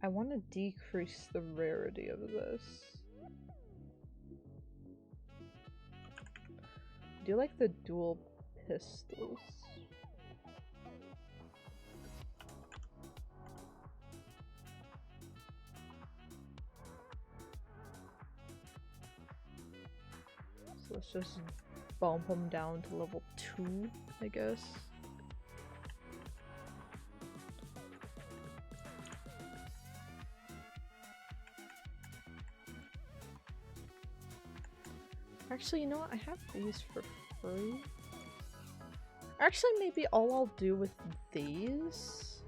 I want to decrease the rarity of this. Do you like the dual pistols? So let's just bump them down to level 2, I guess. Actually, you know what? I have these for free. Actually, maybe all I'll do with these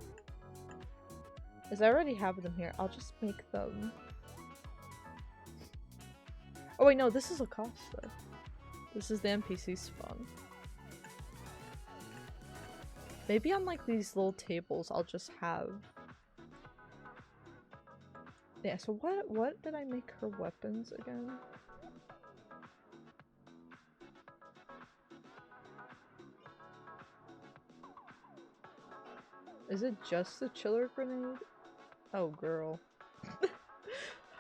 is I already have them here. I'll just make them. Oh wait, no, this is Acosta. This is the NPC spawn. Maybe on like these little tables, I'll just have. Yeah. So what did I make her weapons again? Is it just the chiller grenade? Oh, girl.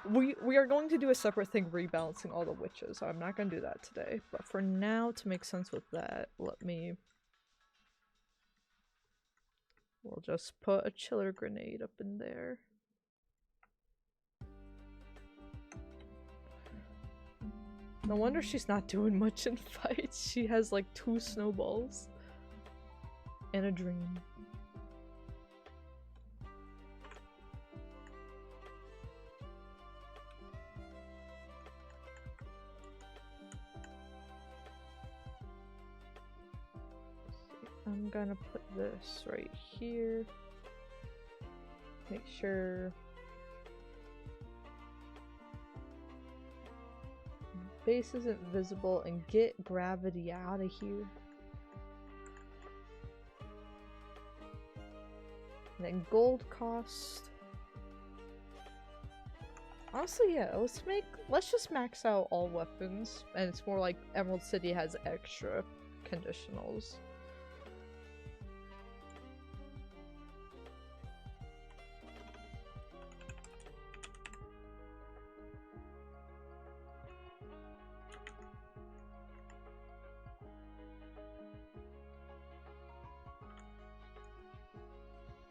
We are going to do a separate thing rebalancing all the witches, so I'm not going to do that today. But for now, to make sense with that, we'll just put a chiller grenade up in there. No wonder she's not doing much in fights. She has like 2 snowballs and a dream. I'm gonna put this right here. Make sure base isn't visible and get gravity out of here. And then gold cost. Honestly, yeah, let's just max out all weapons, and it's more like Emerald City has extra conditionals.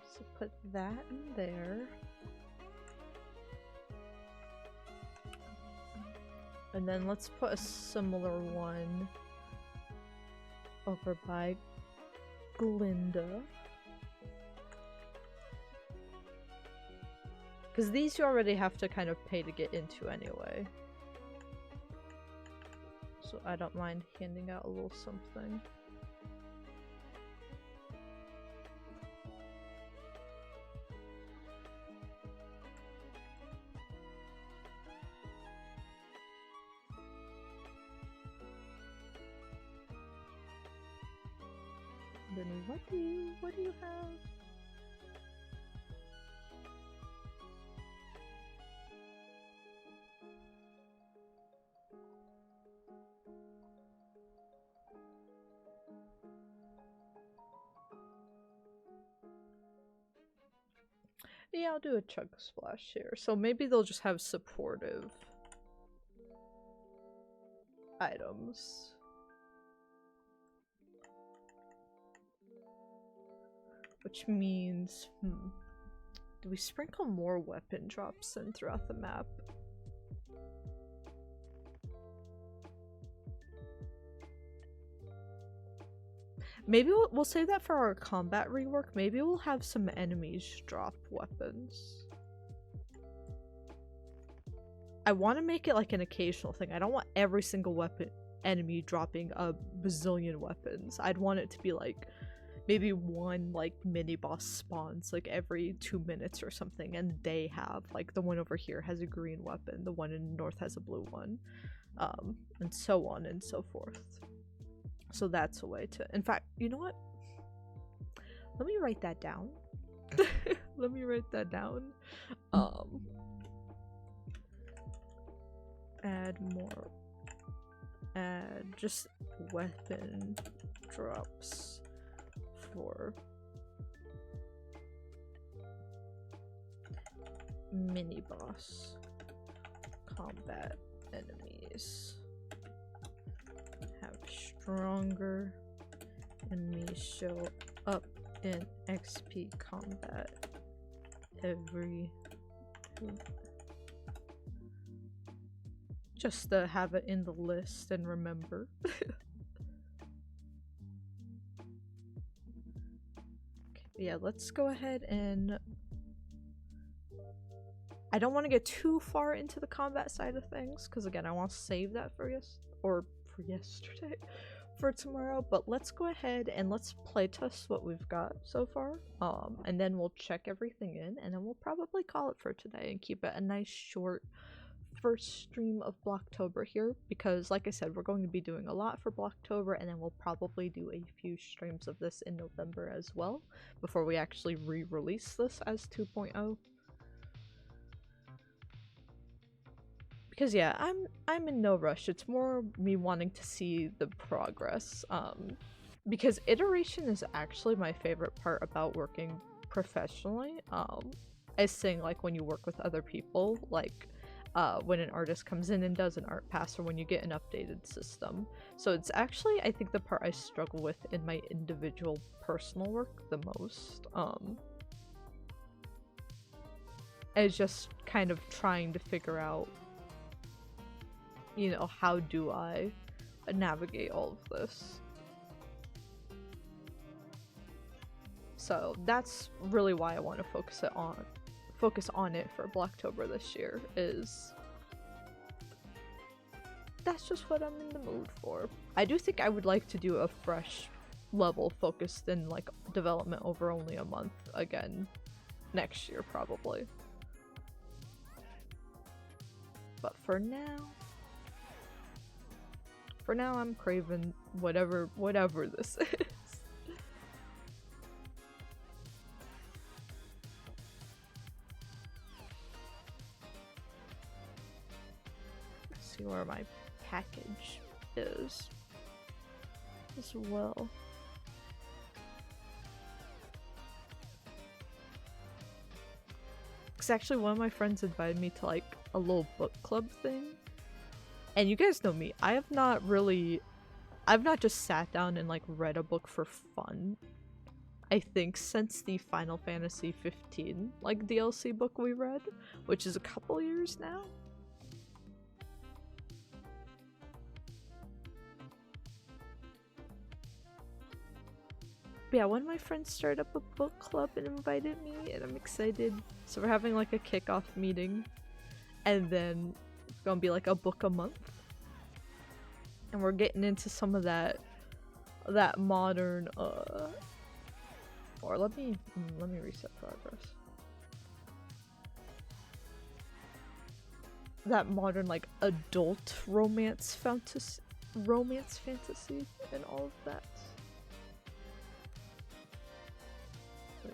So put that in there. And then let's put a similar one over by Glinda. Because these you already have to kind of pay to get into anyway. So I don't mind handing out a little something. Then what do you have? Yeah, I'll do a chug splash here. So maybe they'll just have supportive items. Which means, do we sprinkle more weapon drops in throughout the map? Maybe we'll save that for our combat rework. Maybe we'll have some enemies drop weapons. I want to make it like an occasional thing. I don't want every single enemy dropping a bazillion weapons. I'd want it to be like maybe one like mini boss spawns like every 2 minutes or something, and they have like the one over here has a green weapon, the one in the north has a blue one, and so on and so forth. So that's a way to, in fact, you know what? Let me write that down. Let me write that down. Add more. Add just weapon drops for mini boss combat enemies. Have stronger enemies show up in XP combat every just to have it in the list and remember. Yeah, let's go ahead and I don't want to get too far into the combat side of things because again I want to save that for yesterday for tomorrow, but let's go ahead and let's playtest what we've got so far, and then we'll check everything in and then we'll probably call it for today and keep it a nice short first stream of Blocktober here, because like I said, we're going to be doing a lot for Blocktober, and then we'll probably do a few streams of this in November as well before we actually re-release this as 2.0. Because yeah, I'm in no rush. It's more me wanting to see the progress, because iteration is actually my favorite part about working professionally, as saying like when you work with other people, like when an artist comes in and does an art pass, or when you get an updated system. So it's actually, I think, the part I struggle with in my individual personal work the most. Is just kind of trying to figure out, you know, how do I navigate all of this? So that's really why I want to focus on it for Blocktober this year, is that's just what I'm in the mood for. I do think I would like to do a fresh level focused in like development over only a month again next year probably. But for now I'm craving whatever this is. Let's see where my package is as well. Because actually one of my friends invited me to like a little book club thing. And you guys know me, I've not just sat down and like read a book for fun. I think since the Final Fantasy 15 like DLC book we read, which is a couple years now. But yeah, one of my friends started up a book club and invited me, and I'm excited. So we're having like a kickoff meeting, and then it's gonna be like a book a month. And we're getting into some of that modern or let me reset progress. That modern like adult romance fantasy and all of that.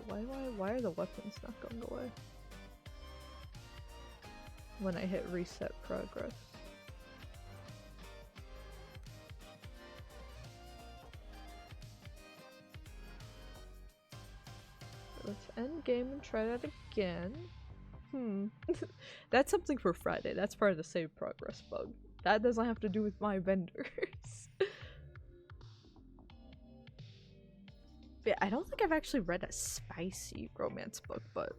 Wait, why are the weapons not going away when I hit reset progress? Let's end game and try that again. That's something for Friday. That's part of the save progress bug. That doesn't have to do with my vendors. Yeah, I don't think I've actually read a spicy romance book, but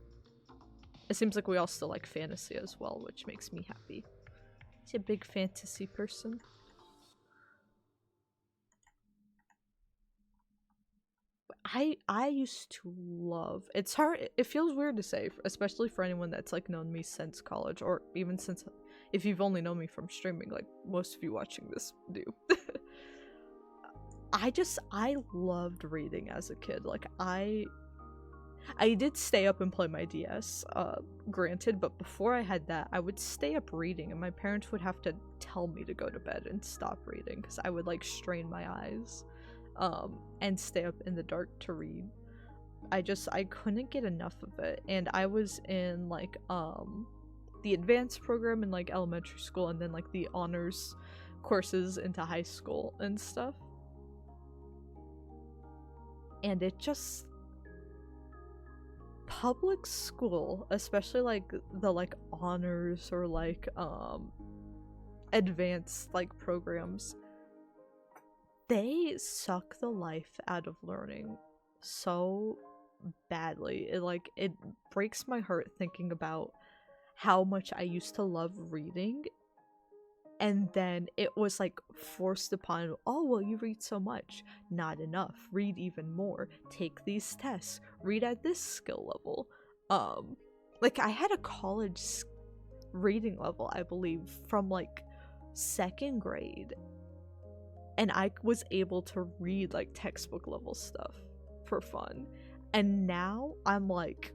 it seems like we all still like fantasy as well, which makes me happy. Is he a big fantasy person? I used to love, it's hard, it feels weird to say, especially for anyone that's like known me since college, or even since, if you've only known me from streaming, like most of you watching this do. I loved reading as a kid. Like I did stay up and play my DS, granted, but before I had that, I would stay up reading, and my parents would have to tell me to go to bed and stop reading, because I would like strain my eyes, and stay up in the dark to read. I couldn't get enough of it, and I was in like, the advanced program in like elementary school, and then like the honors courses into high school and stuff. And it just, public school, especially like the like honors or like advanced like programs, they suck the life out of learning so badly. It breaks my heart thinking about how much I used to love reading, and then it was like forced upon, oh well, you read so much, not enough, read even more, take these tests, read at this skill level. Like I had a college reading level, I believe, from like 2nd grade, and I was able to read like textbook level stuff for fun. And now I'm like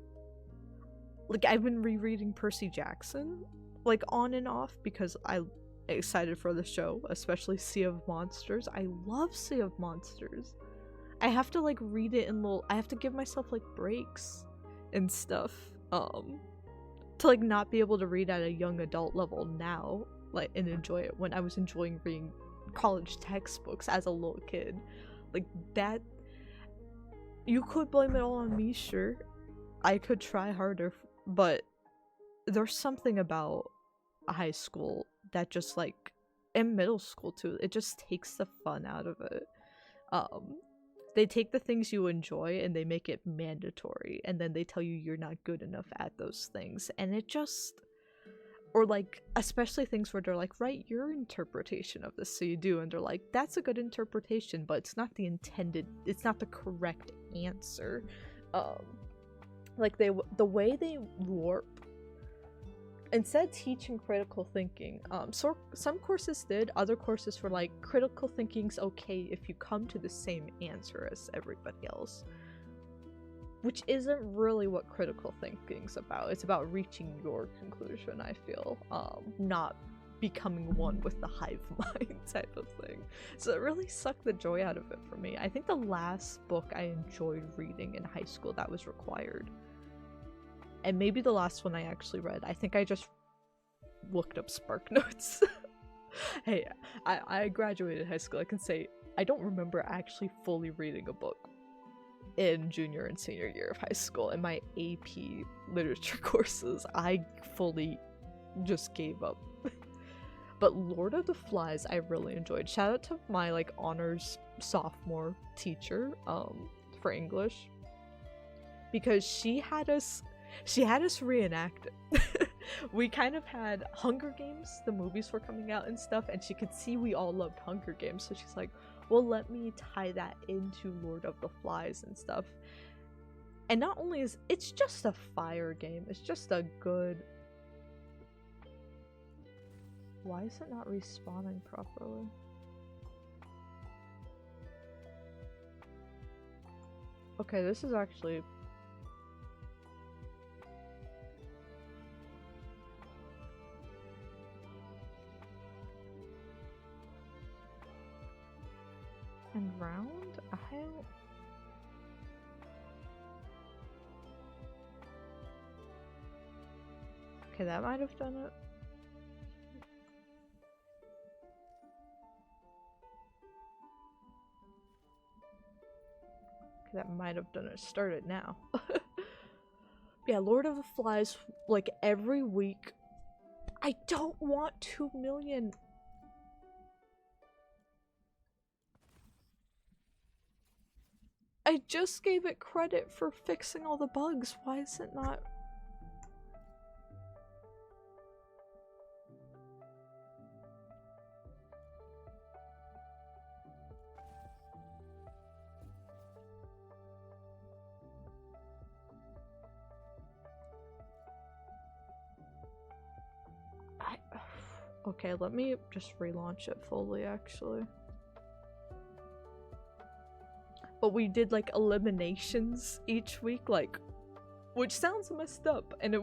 I've been rereading Percy Jackson like on and off because I'm excited for the show, especially Sea of Monsters. I love Sea of Monsters. I have to like read it in I have to give myself like breaks and stuff to like not be able to read at a young adult level now, like, and enjoy it when I was enjoying reading college textbooks as a little kid. Like that, you could blame it all on me, sure. I could try harder, but there's something about high school that just like, in middle school too, it just takes the fun out of it. They take the things you enjoy and they make it mandatory, and then they tell you you're not good enough at those things, and it just, or like, especially things where they're like, write your interpretation of this, so you do, and they're like, that's a good interpretation, but it's not the intended, it's not the correct answer. Like the way they warp instead teaching critical thinking. So some courses did, other courses were like, critical thinking's okay if you come to the same answer as everybody else. Which isn't really what critical thinking's about. It's about reaching your conclusion, I feel. Not becoming one with the hive mind type of thing. So it really sucked the joy out of it for me. I think the last book I enjoyed reading in high school that was required, and maybe the last one I actually read, I think I just looked up Spark Notes. Hey, I graduated high school. I can say I don't remember actually fully reading a book in junior and senior year of high school. In my AP literature courses, I fully just gave up. But Lord of the Flies I really enjoyed. Shout out to my like honors sophomore teacher for English, because she had us reenact it. We kind of had Hunger Games, the movies were coming out and stuff, and she could see we all loved Hunger Games, so she's like, well, let me tie that into Lord of the Flies and stuff. And not only is it's just a fire game, it's just a good... Why is it not respawning properly? Okay, this is actually... And round? I don't... Okay, that might have done it. Okay, that might have done it. Start it now. Yeah, Lord of the Flies, like every week. I don't want 2 million. I just gave it credit for fixing all the bugs. Why is it not? Okay, let me just relaunch it fully, actually. But we did like eliminations each week, like, which sounds messed up, and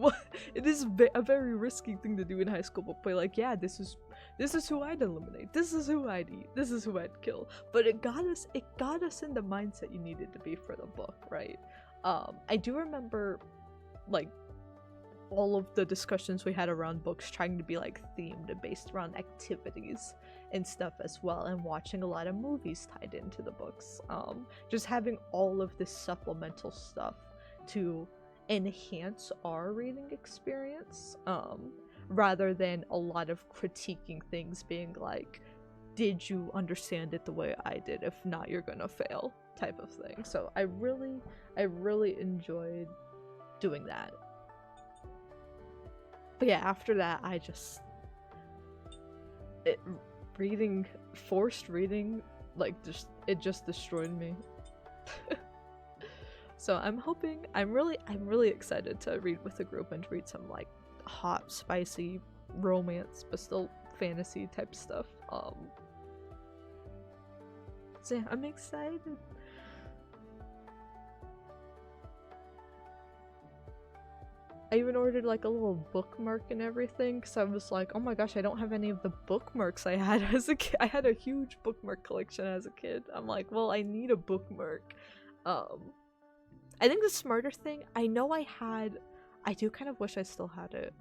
it is a very risky thing to do in high school. But like, yeah, this is who I'd eliminate, this is who I'd eat, this is who I'd kill. But it got us in the mindset you needed to be for the book, right? I do remember, like, all of the discussions we had around books trying to be like themed and based around activities and stuff as well, and watching a lot of movies tied into the books. Just having all of this supplemental stuff to enhance our reading experience, rather than a lot of critiquing things being like, did you understand it the way I did? If not, you're gonna fail type of thing. So I really enjoyed doing that. But yeah, after that, forced reading, like, it just destroyed me. So I'm really excited to read with a group and read some like hot, spicy romance, but still fantasy type stuff. So yeah, I'm excited. I even ordered like a little bookmark and everything, because I was like, oh my gosh, I don't have any of the bookmarks I had as a kid. I had a huge bookmark collection as a kid. I'm like, well, I need a bookmark. I think the smarter thing, I do kind of wish I still had it.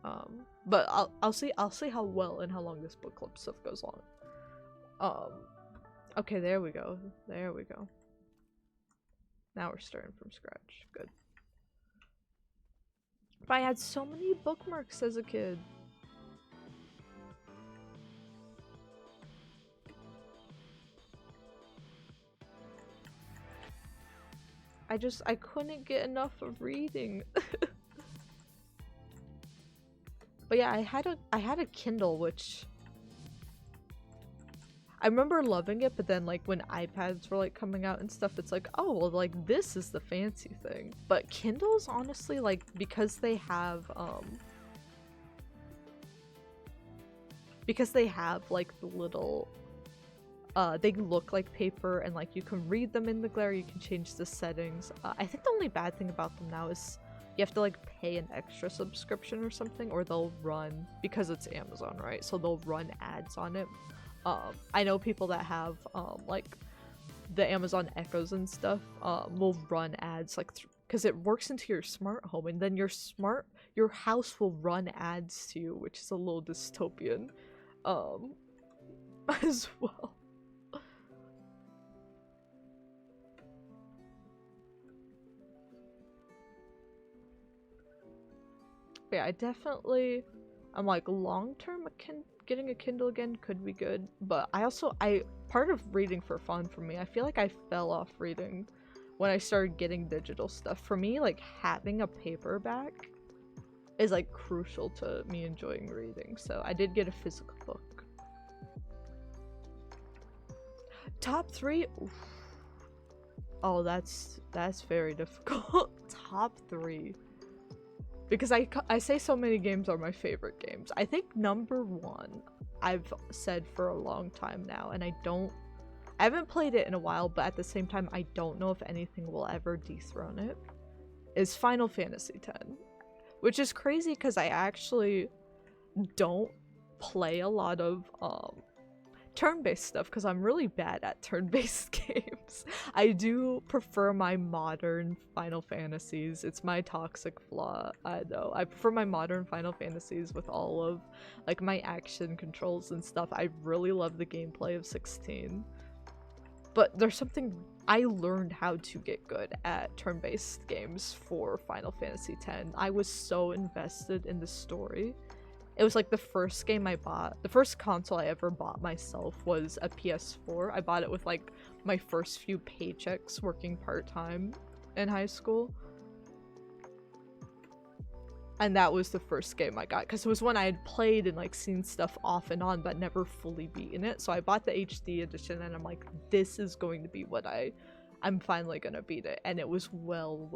But I'll see how well and how long this book club stuff goes on. Okay, there we go. There we go. Now we're starting from scratch. Good. But I had so many bookmarks as a kid. I couldn't get enough of reading. But yeah, I had a Kindle, which I remember loving it, but then like when iPads were like coming out and stuff, it's like, oh well, like this is the fancy thing. But Kindles, honestly, like, because they have because they have like the little they look like paper and like you can read them in the glare, you can change the settings. I think the only bad thing about them now is you have to like pay an extra subscription or something, or they'll run, because it's Amazon, right? So they'll run ads on it. I know people that have like the Amazon Echoes and stuff will run ads like because it works into your smart home, and then your house will run ads to you, which is a little dystopian as well. Yeah, I'm like, long term getting a Kindle again could be good, but part of reading for fun for me, I feel like I fell off reading when I started getting digital stuff. For me, like, having a paperback is like crucial to me enjoying reading, so I did get a physical book. Top 3? Oof. Oh, that's very difficult. Top 3. Because I say so many games are my favorite games. I think number 1, I've said for a long time now, and I haven't played it in a while, but at the same time, I don't know if anything will ever dethrone it, is Final Fantasy X. Which is crazy because I actually don't play a lot of turn-based stuff because I'm really bad at turn-based games. I do prefer my modern Final Fantasies. It's my toxic flaw, I know. I prefer my modern Final Fantasies with all of like my action controls and stuff. I really love the gameplay of 16. But there's something I learned how to get good at turn-based games for Final Fantasy X. I was so invested in the story. It was like the first game I bought. The first console I ever bought myself was a PS4. I bought it with like my first few paychecks working part-time in high school. And that was the first game I got, because it was one I had played and like seen stuff off and on but never fully beaten it. So I bought the HD edition and I'm like, this is going to be what I'm finally gonna beat it, and it was well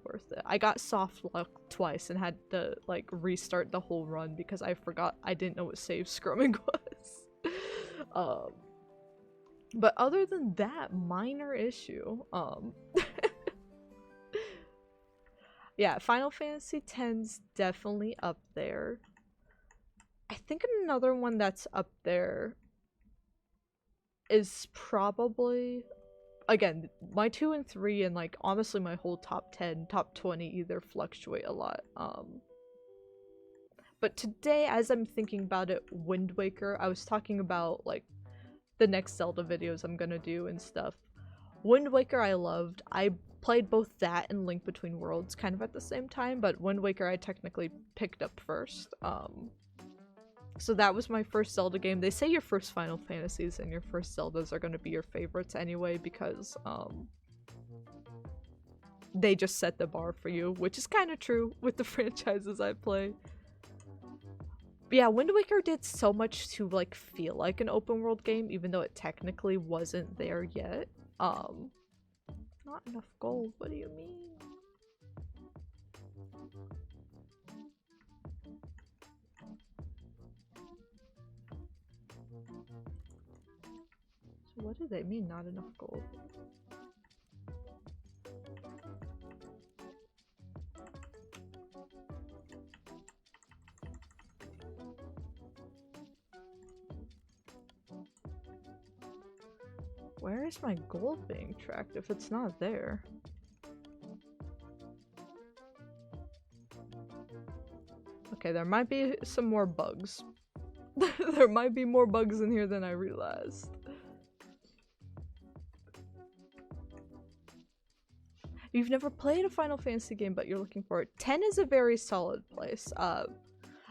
worth it. I got soft luck twice and had to like restart the whole run because I didn't know what save scrumming was. But other than that, minor issue. Yeah, Final Fantasy X's definitely up there. I think another one that's up there is probably, again, my 2 and 3, and like honestly my whole top 10, top 20 either fluctuate a lot. But today, as I'm thinking about it, Wind Waker, I was talking about like the next Zelda videos I'm gonna do and stuff. Wind Waker I loved. I played both that and Link Between Worlds kind of at the same time, but Wind Waker I technically picked up first. So that was my first Zelda game. They say your first Final Fantasies and your first Zeldas are going to be your favorites anyway because they just set the bar for you, which is kind of true with the franchises I play. But yeah, Wind Waker did so much to like feel like an open world game, even though it technically wasn't there yet. Not enough gold, what do you mean? So what do they mean, not enough gold? Where is my gold being tracked if it's not there? Okay, there might be some more bugs. There might be more bugs in here than I realized. You've never played a Final Fantasy game, but you're looking for it. 10 is a very solid place. A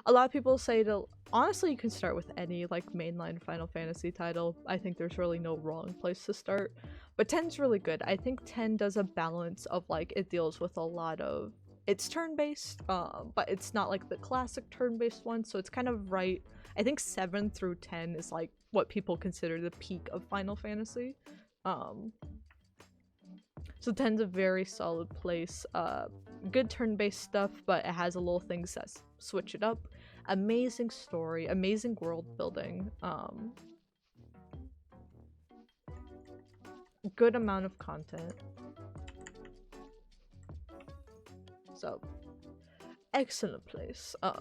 lot of people say to, honestly, you can start with any like mainline Final Fantasy title. I think there's really no wrong place to start. But 10's really good. I think 10 does a balance of like, it deals with a lot of, it's turn-based, but it's not like the classic turn-based one, so it's kind of right. I think 7 through 10 is like what people consider the peak of Final Fantasy. So 10's a very solid place. Good turn-based stuff, but it has a little things that switch it up. Amazing story, amazing world building, good amount of content. So, excellent place. Oh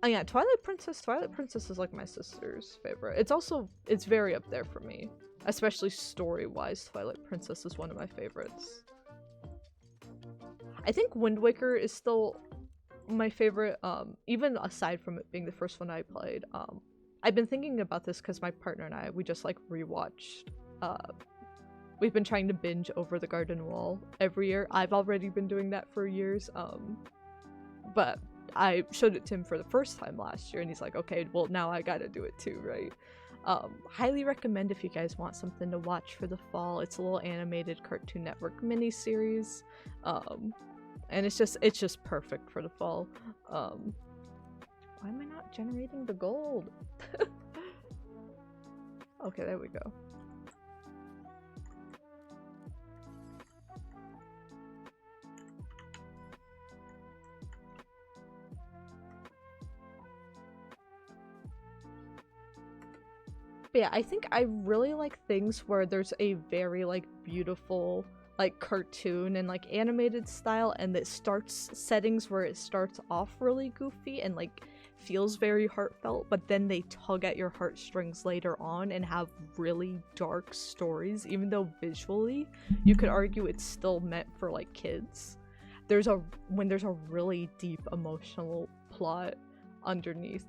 yeah, Twilight Princess. Twilight Princess is like my sister's favorite. It's very up there for me. Especially story-wise, Twilight Princess is one of my favorites. I think Wind Waker is still my favorite, even aside from it being the first one I played. I've been thinking about this because my partner and I, we just like rewatched, we've been trying to binge Over the Garden Wall every year. I've already been doing that for years, but I showed it to him for the first time last year and he's like, okay, well now I gotta do it too, right? Highly recommend if you guys want something to watch for the fall. It's a little animated Cartoon Network miniseries, and it's just perfect for the fall. Why am I not generating the gold? Okay, there we go. But yeah, I think I really like things where there's a very like beautiful like cartoon and like animated style, and it starts settings where it starts off really goofy and like feels very heartfelt, but then they tug at your heartstrings later on and have really dark stories, even though visually you could argue it's still meant for like kids. When there's a really deep emotional plot underneath,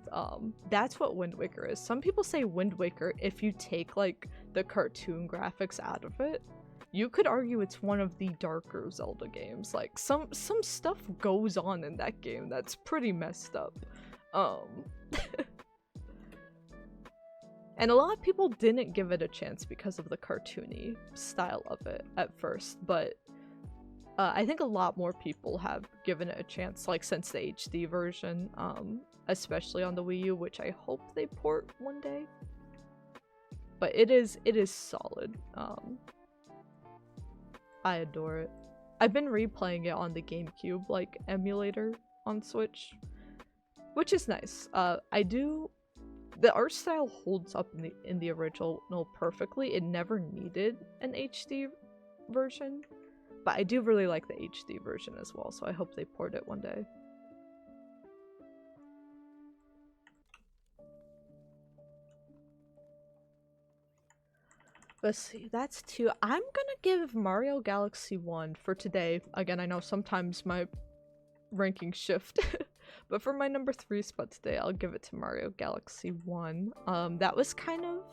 that's what Wind Waker is. Some people say Wind Waker, if you take like the cartoon graphics out of it, you could argue it's one of the darker Zelda games. Like some stuff goes on in that game that's pretty messed up. And a lot of people didn't give it a chance because of the cartoony style of it at first, but I think a lot more people have given it a chance, like since the HD version, especially on the Wii U, which I hope they port one day. But it is solid. I adore it. I've been replaying it on the GameCube like emulator on Switch, which is nice. The art style holds up in the original perfectly. It never needed an HD version, but I do really like the HD version as well, so I hope they port it one day. Let's see, that's 2. I'm gonna give Mario Galaxy 1 for today. Again, I know sometimes my rankings shift, but for my number 3 spot today, I'll give it to Mario Galaxy 1. That was kind of...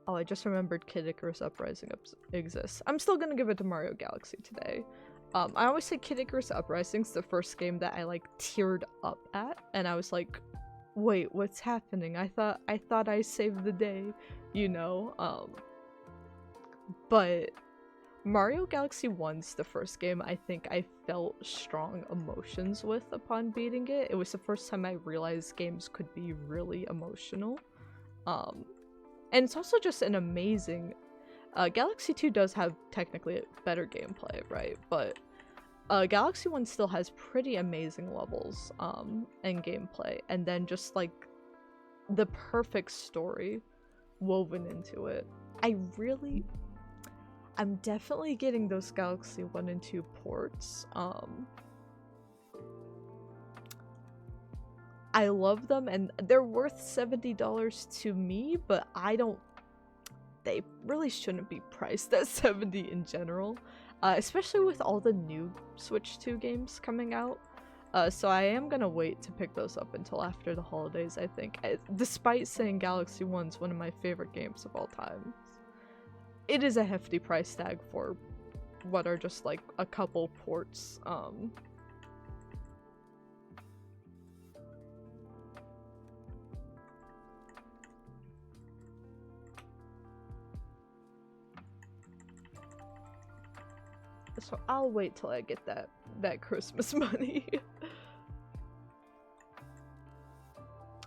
Oh, I just remembered Kid Icarus Uprising exists. I'm still gonna give it to Mario Galaxy today. I always say Kid Icarus Uprising's the first game that I like teared up at, and I was like, wait, what's happening? I thought I saved the day, you know? But Mario Galaxy 1's the first game I think I felt strong emotions with upon beating it. It was the first time I realized games could be really emotional. And it's also just an amazing... Galaxy 2 does have technically better gameplay, right? But Galaxy 1 still has pretty amazing levels and gameplay, and then just like the perfect story woven into it. I'm definitely getting those Galaxy 1 and 2 ports. I love them, and they're worth $70 to me, but they really shouldn't be priced at $70 in general, especially with all the new Switch 2 games coming out. So I am gonna wait to pick those up until after the holidays, I think. Despite saying Galaxy 1's one of my favorite games of all time, it is a hefty price tag for what are just like a couple ports. So I'll wait till I get that Christmas money.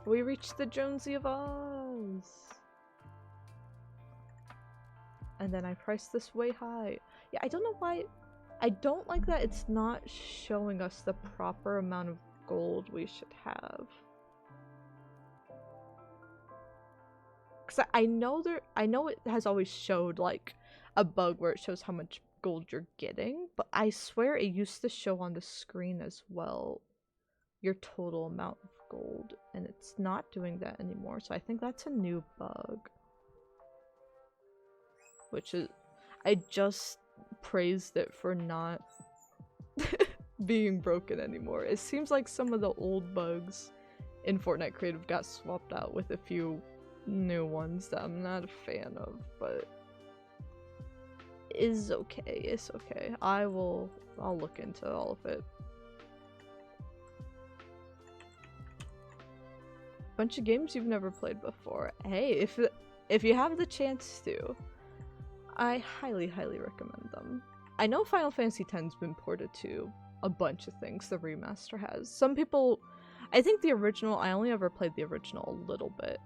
We reached the Jonesy of Oz! And then I priced this way high. Yeah, I don't know why I don't like that it's not showing us the proper amount of gold we should have. Cause I know it has always showed like a bug where it shows how much gold you're getting, but I swear it used to show on the screen as well your total amount of gold, and it's not doing that anymore. So I think that's a new bug. Which is, I just praised it for not being broken anymore. It seems like some of the old bugs in Fortnite Creative got swapped out with a few new ones that I'm not a fan of, but is okay. It's okay. I'll look into all of it. Bunch of games you've never played before. Hey, if you have the chance to, I highly recommend them. I know Final Fantasy X's been ported to a bunch of things, the remaster has. Some people, I think the original, I only ever played the original a little bit.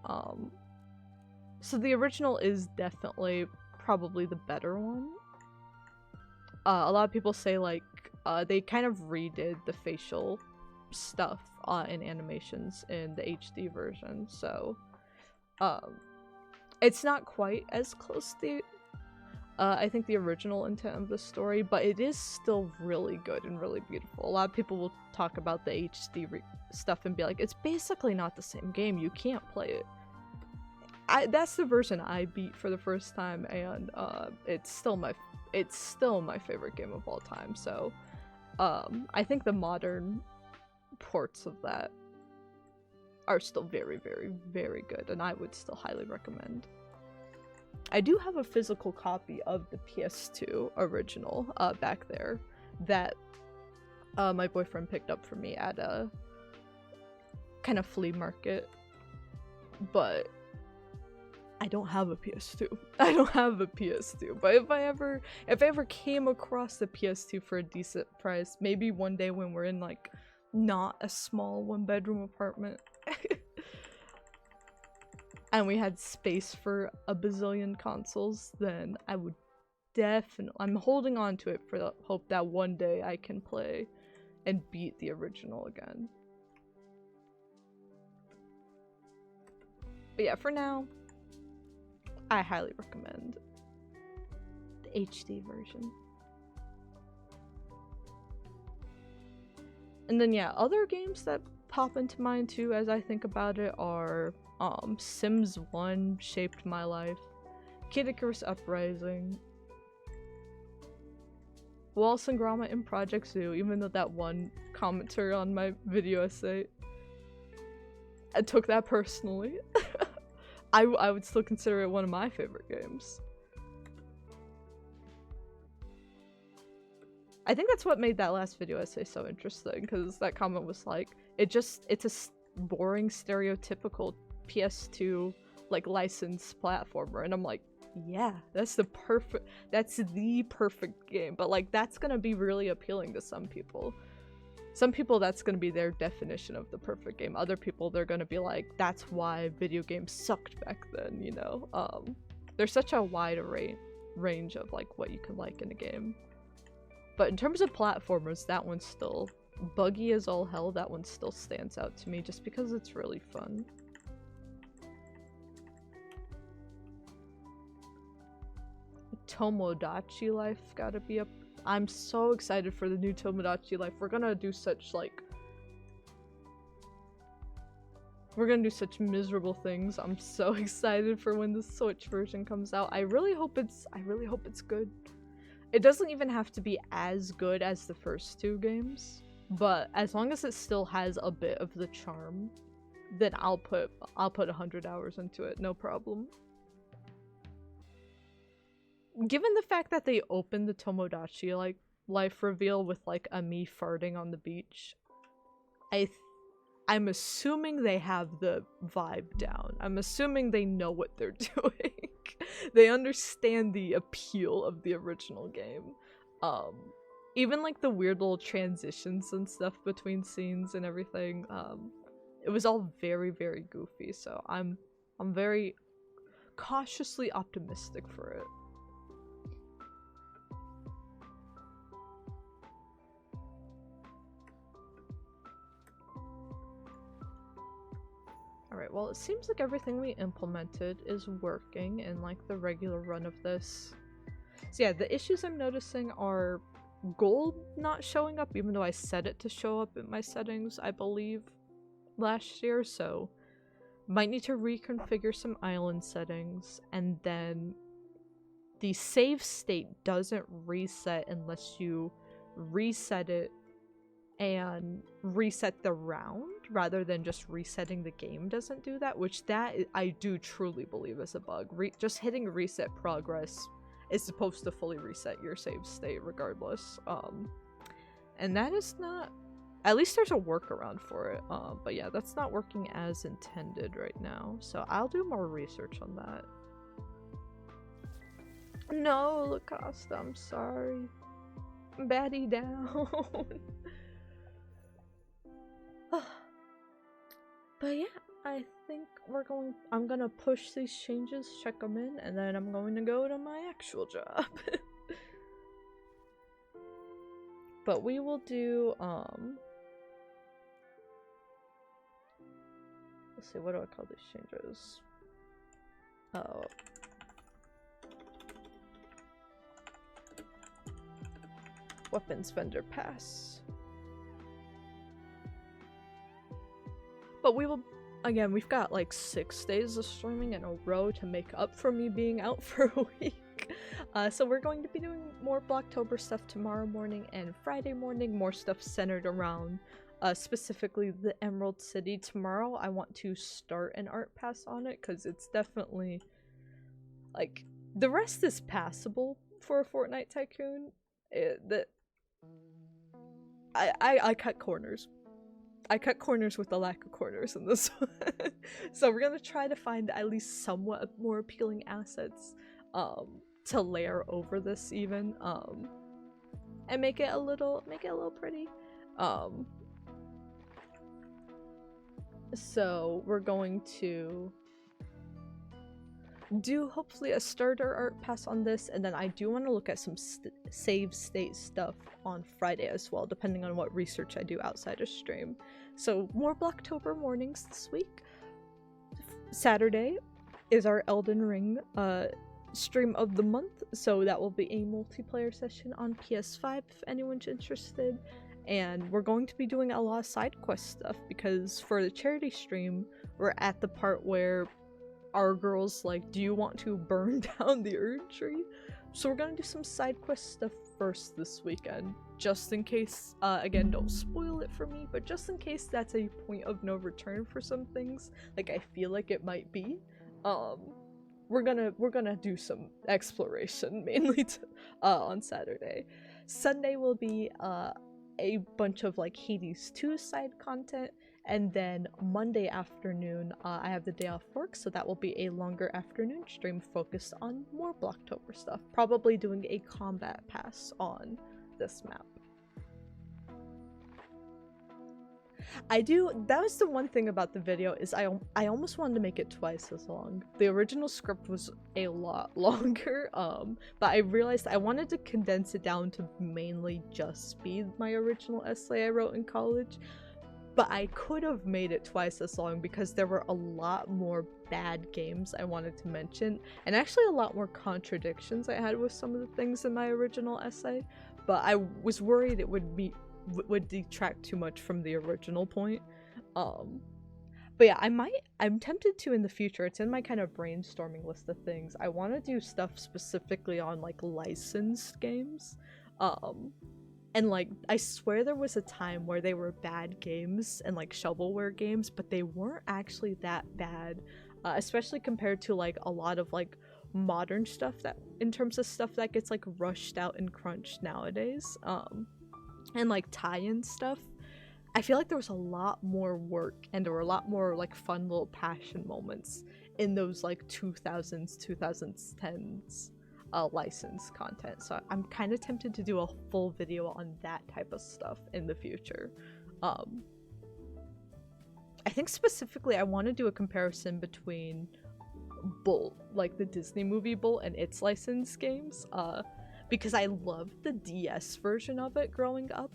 So the original is definitely probably the better one. A lot of people say like they kind of redid the facial stuff and animations in the HD version, so it's not quite as close to I think the original intent of the story, but it is still really good and really beautiful. A lot of people will talk about the HD stuff and be like, it's basically not the same game, you can't play it. That's the version I beat for the first time, and it's still my favorite game of all time. So I think the modern ports of that are still very good, and I would still highly recommend. I do have a physical copy of the PS2 original back there that my boyfriend picked up for me at a kind of flea market, but I don't have a PS2. I don't have a PS2, but if I ever came across the PS2 for a decent price, maybe one day when we're in like not a small one-bedroom apartment and we had space for a bazillion consoles, then I would definitely, I'm holding on to it for the hope that one day I can play and beat the original again. But yeah, for now, I highly recommend the HD version. And then yeah, other games that pop into mind too as I think about it are Sims 1 shaped my life, Kid Icarus Uprising, Wallace and Gromit in Project Zoo, even though that one commenter on my video essay, I took that personally. I would still consider it one of my favorite games. I think that's what made that last video essay so interesting, because that comment was like, it's a boring, stereotypical PS2 like licensed platformer, and I'm like, yeah, that's the perfect game. But like, that's gonna be really appealing to some people. Some people, that's gonna be their definition of the perfect game. Other people, they're gonna be like, that's why video games sucked back then, you know? There's such a wide range of like what you can like in a game. But in terms of platformers, that one's still buggy as all hell. That one still stands out to me just because it's really fun. Tomodachi Life gotta be up. I'm so excited for the new Tomodachi Life. We're gonna do such miserable things. I'm so excited for when the Switch version comes out. I really hope it's good. It doesn't even have to be as good as the first two games, but as long as it still has a bit of the charm, then I'll put 100 hours into it, no problem. Given the fact that they opened the Tomodachi Life reveal with like a me farting on the beach, I'm assuming they have the vibe down. I'm assuming they know what they're doing. They understand the appeal of the original game. Even like the weird little transitions and stuff between scenes and everything, it was all very goofy, so I'm very cautiously optimistic for it. Alright, well, it seems like everything we implemented is working in like the regular run of this. So yeah, the issues I'm noticing are gold not showing up, even though I set it to show up in my settings, I believe, last year, so might need to reconfigure some island settings, and then the save state doesn't reset unless you reset it and reset the round rather than just resetting the game doesn't do that, which I do truly believe is a bug. Just hitting reset progress is supposed to fully reset your save state regardless. And that is not, at least there's a workaround for it. But yeah, that's not working as intended right now, so I'll do more research on that. No, Lacosta, I'm sorry. Baddie down. But yeah, I think I'm gonna push these changes, check them in, and then I'm going to go to my actual job. But we will do, let's see, what do I call these changes? Oh. Weapons vendor pass. But we will, again, we've got like 6 days of streaming in a row to make up for me being out for a week. So we're going to be doing more Blocktober stuff tomorrow morning and Friday morning, more stuff centered around specifically the Emerald City. Tomorrow I want to start an art pass on it because it's definitely, like, the rest is passable for a Fortnite Tycoon. I cut corners. I cut corners with the lack of corners in this one. So we're gonna try to find at least somewhat more appealing assets to layer over this even, and make it a little pretty. So we're going to do hopefully a starter art pass on this, and then I do want to look at some save state stuff on Friday as well, depending on what research I do outside of stream. So more Blocktober mornings this week. Saturday is our Elden Ring stream of the month, so that will be a multiplayer session on PS5 if anyone's interested. And we're going to be doing a lot of side quest stuff because for the charity stream, we're at the part where our girls like, do you want to burn down the Erd tree? So we're gonna do some side quest stuff first this weekend, just in case, again, don't spoil it for me, but just in case that's a point of no return for some things, like I feel like it might be, we're gonna do some exploration mainly on Saturday. Sunday will be a bunch of like Hades 2 side content, and then Monday afternoon I have the day off work, so that will be a longer afternoon stream focused on more Blocktober stuff, probably doing a combat pass on this map. That was the one thing about the video, is I almost wanted to make it twice as long. The original script was a lot longer, but I realized I wanted to condense it down to mainly just be my original essay I wrote in college, but I could have made it twice as long because there were a lot more bad games I wanted to mention, and actually a lot more contradictions I had with some of the things in my original essay, but I was worried it would detract too much from the original point. But yeah, I'm tempted to in the future. It's in my kind of brainstorming list of things. I want to do stuff specifically on like licensed games. And like, I swear there was a time where they were bad games and like shovelware games, but they weren't actually that bad, especially compared to like a lot of like modern stuff that, in terms of stuff that gets like rushed out and crunched nowadays. And like tie-in stuff, I feel like there was a lot more work and there were a lot more like fun little passion moments in those like 2000s, 2010s licensed content. So I'm kind of tempted to do a full video on that type of stuff in the future. I think specifically I want to do a comparison between Bolt, like the Disney movie Bolt, and its licensed games, because I loved the DS version of it growing up,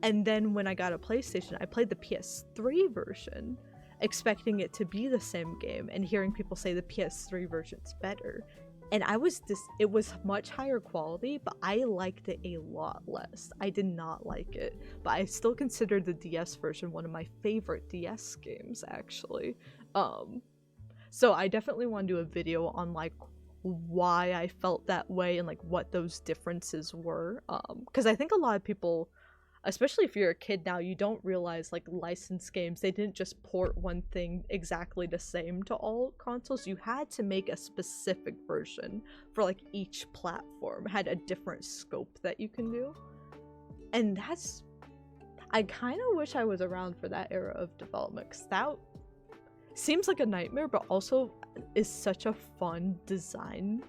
and then when I got a PlayStation I played the PS3 version, expecting it to be the same game and hearing people say the PS3 version's better. And it was much higher quality, but I liked it a lot less. I did not like it, but I still consider the DS version one of my favorite DS games, actually. So I definitely want to do a video on like why I felt that way and like what those differences were. Because I think a lot of people, especially if you're a kid now, you don't realize like licensed games, they didn't just port one thing exactly the same to all consoles. You had to make a specific version for like each platform, it had a different scope that you can do. And I kind of wish I was around for that era of development, because that seems like a nightmare, but also is such a fun design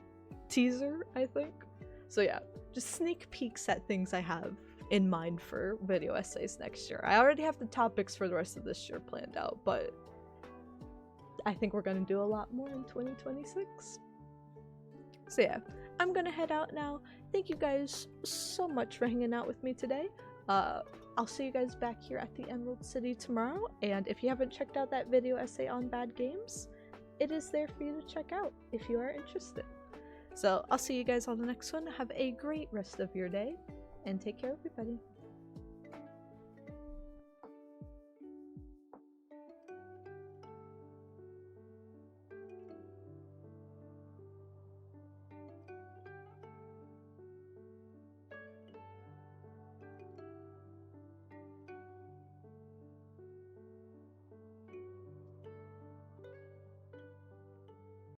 teaser, I think. So yeah, just sneak peeks at things I have in mind for video essays next year. I already have the topics for the rest of this year planned out, but I think we're gonna do a lot more in 2026. So yeah, I'm gonna head out now. Thank you guys so much for hanging out with me today. I'll see you guys back here at the Emerald City tomorrow, and if you haven't checked out that video essay on bad games, it is there for you to check out if you are interested. So I'll see you guys on the next one. Have a great rest of your day, and take care, everybody.